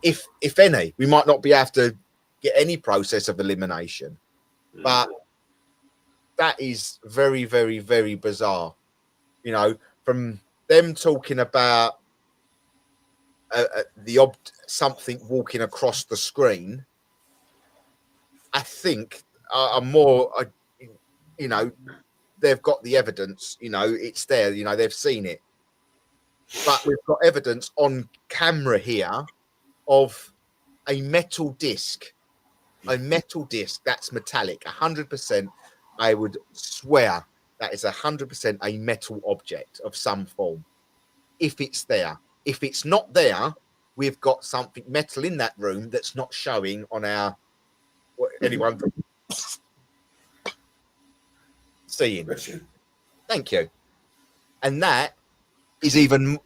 if any. We might not be able to get any process of elimination, but that is very, very, very bizarre. You know, from them talking about something walking across the screen, I think you know, they've got the evidence, you know, it's there, you know, they've seen it. But we've got evidence on camera here of a metal disc that's metallic, 100%. I would swear that is 100% a metal object of some form, if it's there. If it's not there, we've got something metal in that room that's not showing on our anyone seeing. Thank you. And that is even,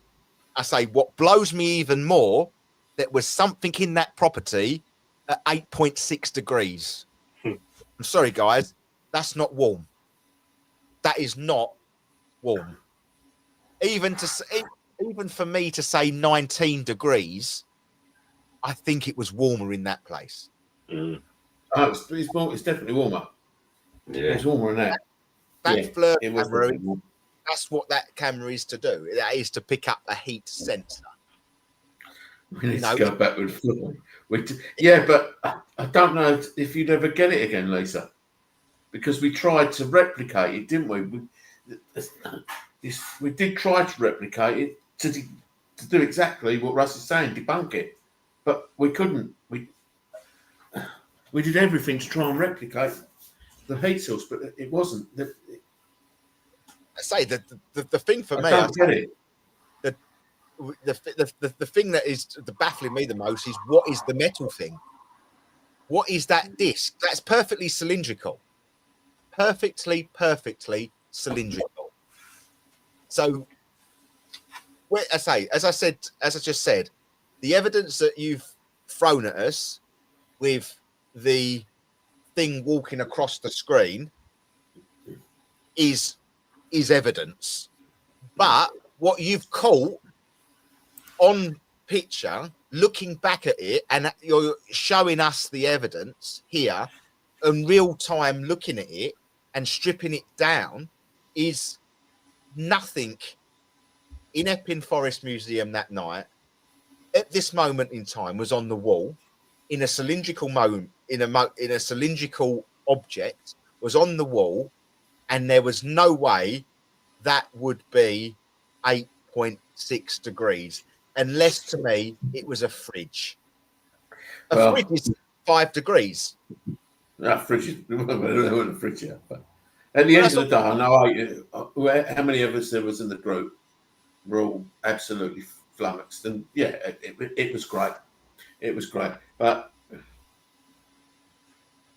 I say, what blows me even more, that was something in that property at 8.6 degrees. I'm sorry, guys, that's not warm. That is not warm. Even for me to say 19 degrees, I think it was warmer in that place. It's definitely warmer. Yeah, it's warmer than that. That FLIR camera, that's what that camera is to do. That is to pick up a heat sensor. We need to go back with yeah, but I don't know if you'd ever get it again, Lisa, because we tried to replicate it, didn't we? We did try to replicate it to do exactly what Russ is saying, debunk it, but we couldn't. We did everything to try and replicate the heat source, but it wasn't. I say that the thing for me, I don't get it. The thing that is baffling me the most is, what is the metal thing? What is that disc? That's perfectly cylindrical. Perfectly cylindrical. So, as I just said, the evidence that you've thrown at us with the thing walking across the screen is evidence. But what you've caught on picture, looking back at it, and you're showing us the evidence here, in real time looking at it and stripping it down is nothing in Epping Forest Museum that night at this moment in time was on the wall in a cylindrical in a cylindrical object was on the wall, and there was no way that would be 8.6 degrees unless to me it was a fridge. A fridge is 5 degrees. That fridge is a fridge, yeah. But at the end of the day, I know how many of us there was in the group were all absolutely flummoxed, and yeah, it was great. It was great, but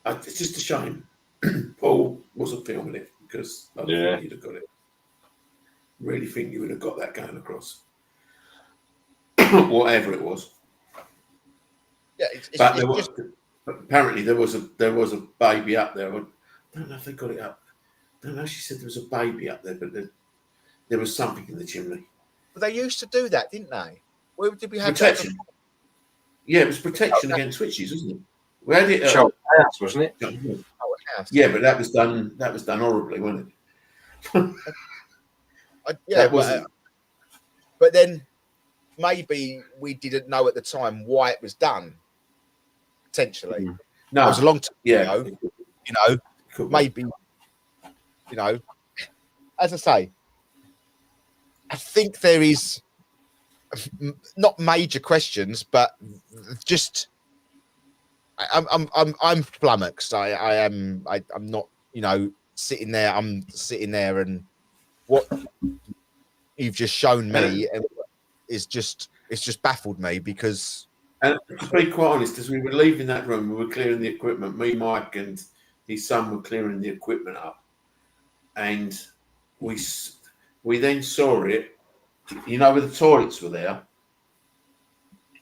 it's just a shame Paul wasn't filming it, because I think you'd have got it. Really think you would have got that going across, whatever it was. Yeah, but apparently there was a baby up there. I don't know if they got it up. I don't know. She said there was a baby up there, but there was something in the chimney. But they used to do that, didn't they? Where did we have protection? Yeah, it was protection against witches, wasn't it? We had it. House, wasn't it? House. Yeah, but that was done horribly, wasn't it? But then maybe we didn't know at the time why it was done. Potentially, no, it was a long time ago. You know, maybe. You know, as I say, I think there is not major questions, but just I'm flummoxed. I'm not, you know, sitting there. I'm sitting there, and what you've just shown me it's just baffled me, because. And to be quite honest, as we were leaving that room, we were clearing the equipment. Me, Mike, and his son were clearing the equipment up, and we then saw it. You know, where the toilets were there.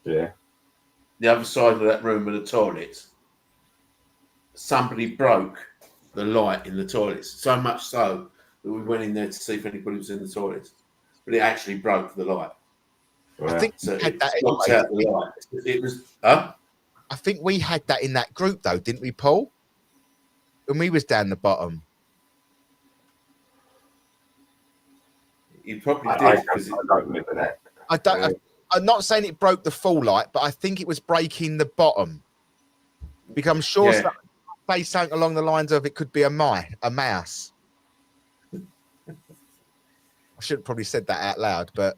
Yeah. The other side of that room were the toilets. Somebody broke the light in the toilets, so much so that we went in there to see if anybody was in the toilets. But it actually broke the light. I think so we had that out the light. It was. Huh? I think we had that in that group, though, didn't we, Paul? When we was down the bottom. You probably did. I don't remember that. I'm not saying it broke the full light, but I think it was breaking the bottom. Because I'm sure say something along the lines of it could be a mouse. I should have probably said that out loud, but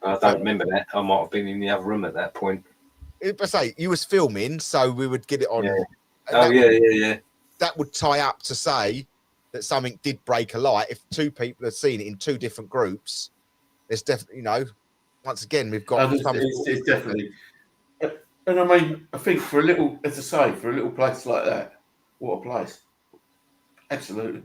I don't remember that. I might have been in the other room at that point. If I say you was filming, so we would get it on. Yeah. That would tie up to say that something did break a light. If two people have seen it in two different groups, there's definitely, you know, once again, we've got. It's definitely. And I mean, I think for a little, as I say, for a little place like that, what a place! Absolutely.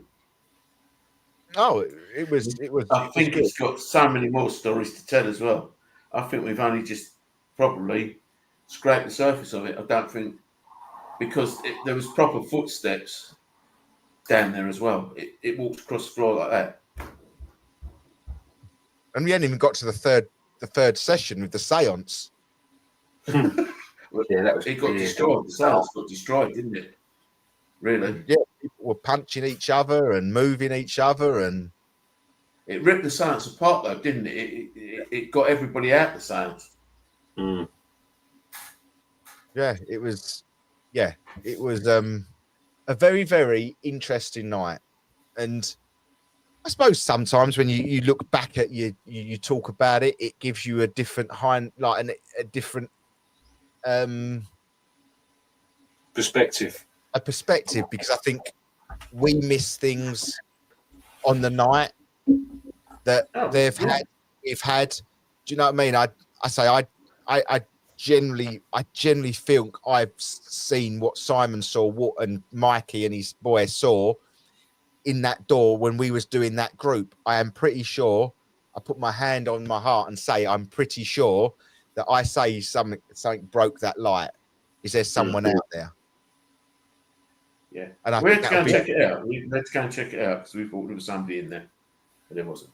Oh, it was. I think it's got so many more stories to tell as well. I think we've only just probably scraped the surface of it. I don't think, because there was proper footsteps down there as well. It walked across the floor like that. And we hadn't even got to the third session with the seance. Yeah, that was. It got destroyed. The seance got destroyed, didn't it? Really? Yeah, people were punching each other and moving each other, and it ripped the seance apart, though, didn't it? It got everybody out the seance. Mm. Yeah, it was. Yeah, it was a very, very interesting night, and I suppose sometimes when you look back at you talk about it, it gives you a different a different perspective. A perspective, because I think we miss things on the night that we've had. Do you know what I mean? I generally think I've seen what Simon saw, and Mikey and his boy saw in that door when we was doing that group. I am pretty sure, I put my hand on my heart and say I'm pretty sure that I say something broke that light. Is there someone out there? Yeah. And let's go and check it out. Let's go and check it out, because we thought there was somebody in there, but there wasn't.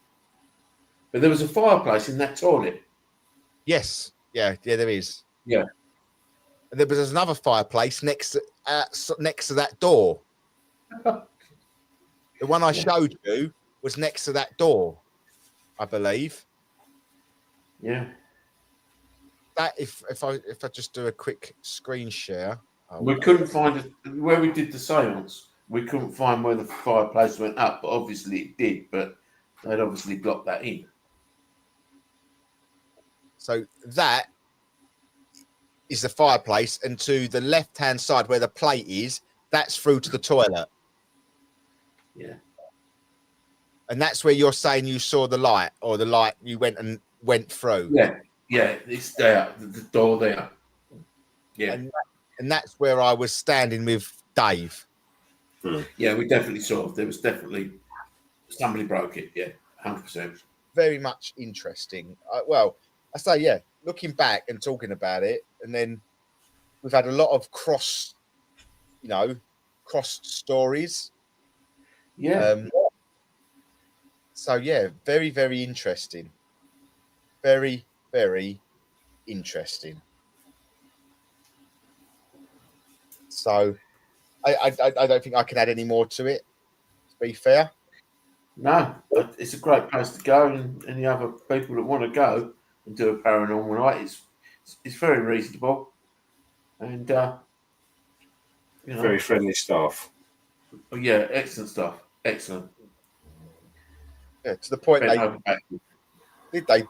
But there was a fireplace in that toilet. Yes. Yeah, there is. Yeah. And there was another fireplace next to that door. The one I showed you was next to that door, I believe. Yeah. That if I just do a quick screen share, we couldn't find it where we did the seance. We couldn't find where the fireplace went up, but obviously it did. But they'd obviously blocked that in. So that is the fireplace, and to the left-hand side where the plate is, that's through to the toilet. Yeah. And that's where you're saying you saw the light, or the light you went through. Yeah, it's there, the door there. Yeah. And that's where I was standing with Dave. Yeah, we definitely saw it. There was definitely somebody broke it. Yeah, 100%. Very much interesting. Well, I say, yeah, looking back and talking about it, and then we've had a lot of cross stories. Yeah. So yeah, very, very interesting. Very, very interesting. So I don't think I can add any more to it, to be fair. No, but it's a great place to go, and any other people that want to go and do a paranormal night, it's very reasonable, and very friendly staff. Oh, yeah, excellent stuff. Excellent. Yeah, to the point did they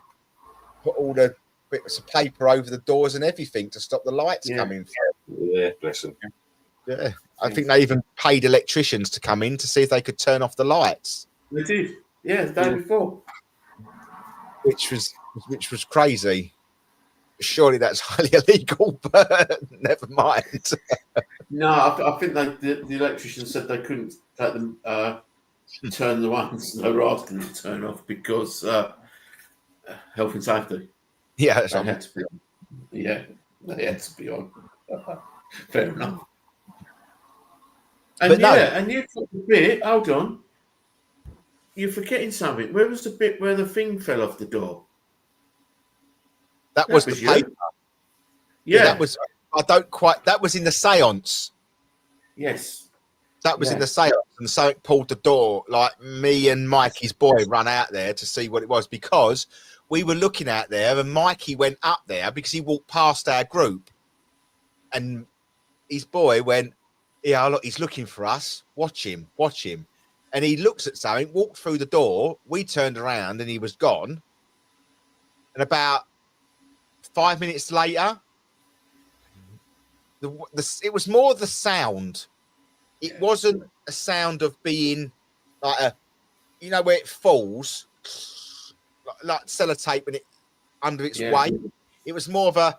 put all the bits of paper over the doors and everything to stop the lights coming through? Yeah, bless them. Yeah, I think they even paid electricians to come in to see if they could turn off the lights. They did, yeah, the day before, which was crazy. Surely that's highly illegal, but never mind. No, I think the electrician said they couldn't let them turn the ones they were asking them to turn off because health and safety. Yeah, they had to be on. Yeah, they had to be on. Fair enough. And and you took the bit. Hold on, you're forgetting something. Where was the bit where the thing fell off the door? That was the paper. Yeah, that was. I don't quite. That was in the séance. Yes, that was in the séance, and so it pulled the door. Like me and Mikey's boy run out there to see what it was because we were looking out there, and Mikey went up there because he walked past our group, and his boy went, "Yeah, look, he's looking for us. Watch him, watch him." And he looked at something, walked through the door. We turned around, and he was gone. And about 5 minutes later, it was more the sound. It wasn't a sound of being like where it falls, like sellotape when it under its weight. It was more of a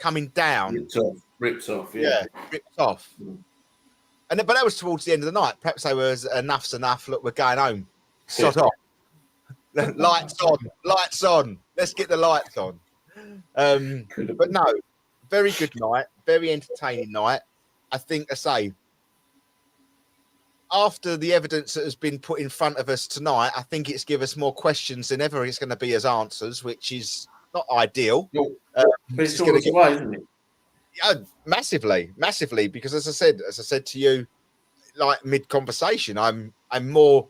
coming down. Rips off. Yeah, rips off. But that was towards the end of the night. Perhaps they was enough's enough. Look, we're going home. Sod off. Lights on. Lights on. Let's get the lights on. But no, very good night. Very entertaining night. I think, I say, after the evidence that has been put in front of us tonight, I think it's given us more questions than ever it's going to be as answers, which is not ideal. But it's all the way, isn't it? Yeah, massively. Because as I said to you, like mid conversation, I'm more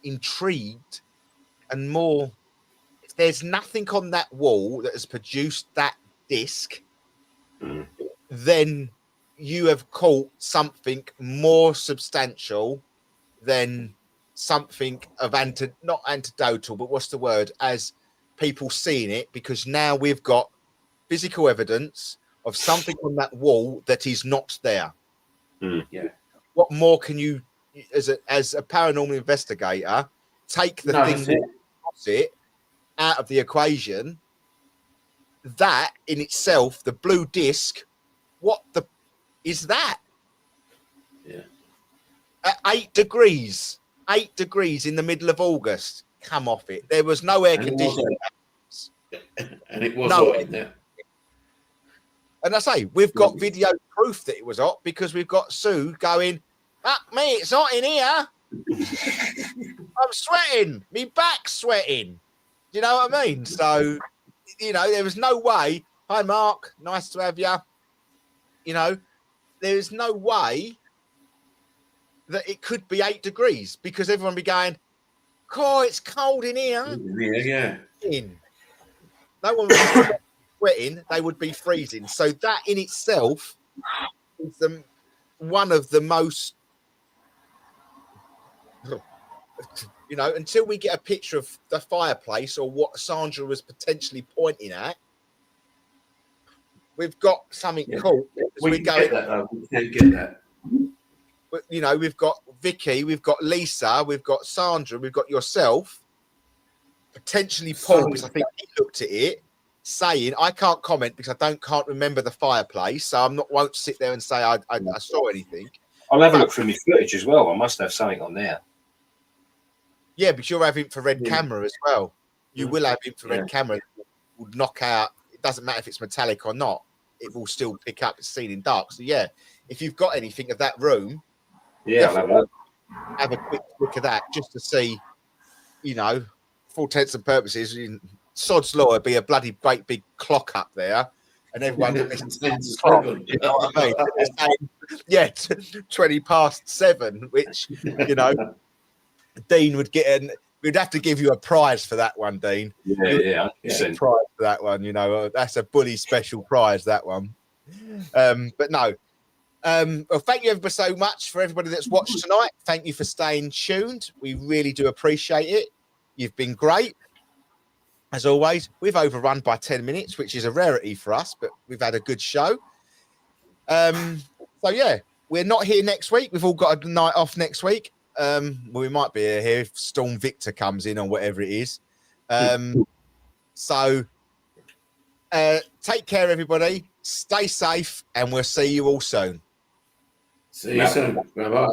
intrigued and more. If there's nothing on that wall that has produced that disc, then you have caught something more substantial than something of not antidotal, but what's the word? As people seeing it, because now we've got physical evidence of something on that wall that is not there. Yeah. What more can you, as a paranormal investigator, take the thing across it out of the equation? That in itself, the blue disc, what the is that? Yeah. At 8 degrees in the middle of August. Come off it. There was no air conditioning. And it was hot in there. And I say, we've got video proof that it was hot because we've got Sue going, "Fuck me, it's hot in here. I'm sweating. Me back's sweating." Do you know what I mean? So, there was no way Hi, Mark. Nice to have you. You know, there's no way that it could be 8 degrees because everyone be going, "Oh, it's cold in here." Yeah. No one would be sweating; they would be freezing. So that in itself is one of the most, you know, until we get a picture of the fireplace or what Sandra was potentially pointing at, we've got something cool. We can get that, though. We can get that. You know, we've got Vicky, we've got Lisa, we've got Sandra, we've got yourself, potentially Paul, because I think he looked at it, saying, I can't comment because I can't remember the fireplace, so won't sit there and say I saw anything. I'll have a look through my footage as well. I must have something on there. Yeah, but you'll have infrared camera as well. You will have infrared camera that will knock out. It doesn't matter if it's metallic or not. It will still pick up. It's seen in dark. So yeah, if you've got anything of that room, I'll have a look. Have a quick look at that just to see, you know, for all intents and purposes, sod's law would be a bloody great big clock up there, and everyone you know what I mean? Yeah, 20 past 7, which, you know, Dean would get we'd have to give you a prize for that one, Dean. Yeah. A prize for that one, you know. That's a bully special prize, that one. But no. Well, thank you ever so much for everybody that's watched tonight. Thank you for staying tuned. We really do appreciate it. You've been great. As always, we've overrun by 10 minutes, which is a rarity for us, but we've had a good show. So yeah, we're not here next week. We've all got a night off next week. Well, we might be here if Storm Victor comes in or whatever it is. So take care, everybody. Stay safe, and we'll see you all soon. See you soon. Bye-bye.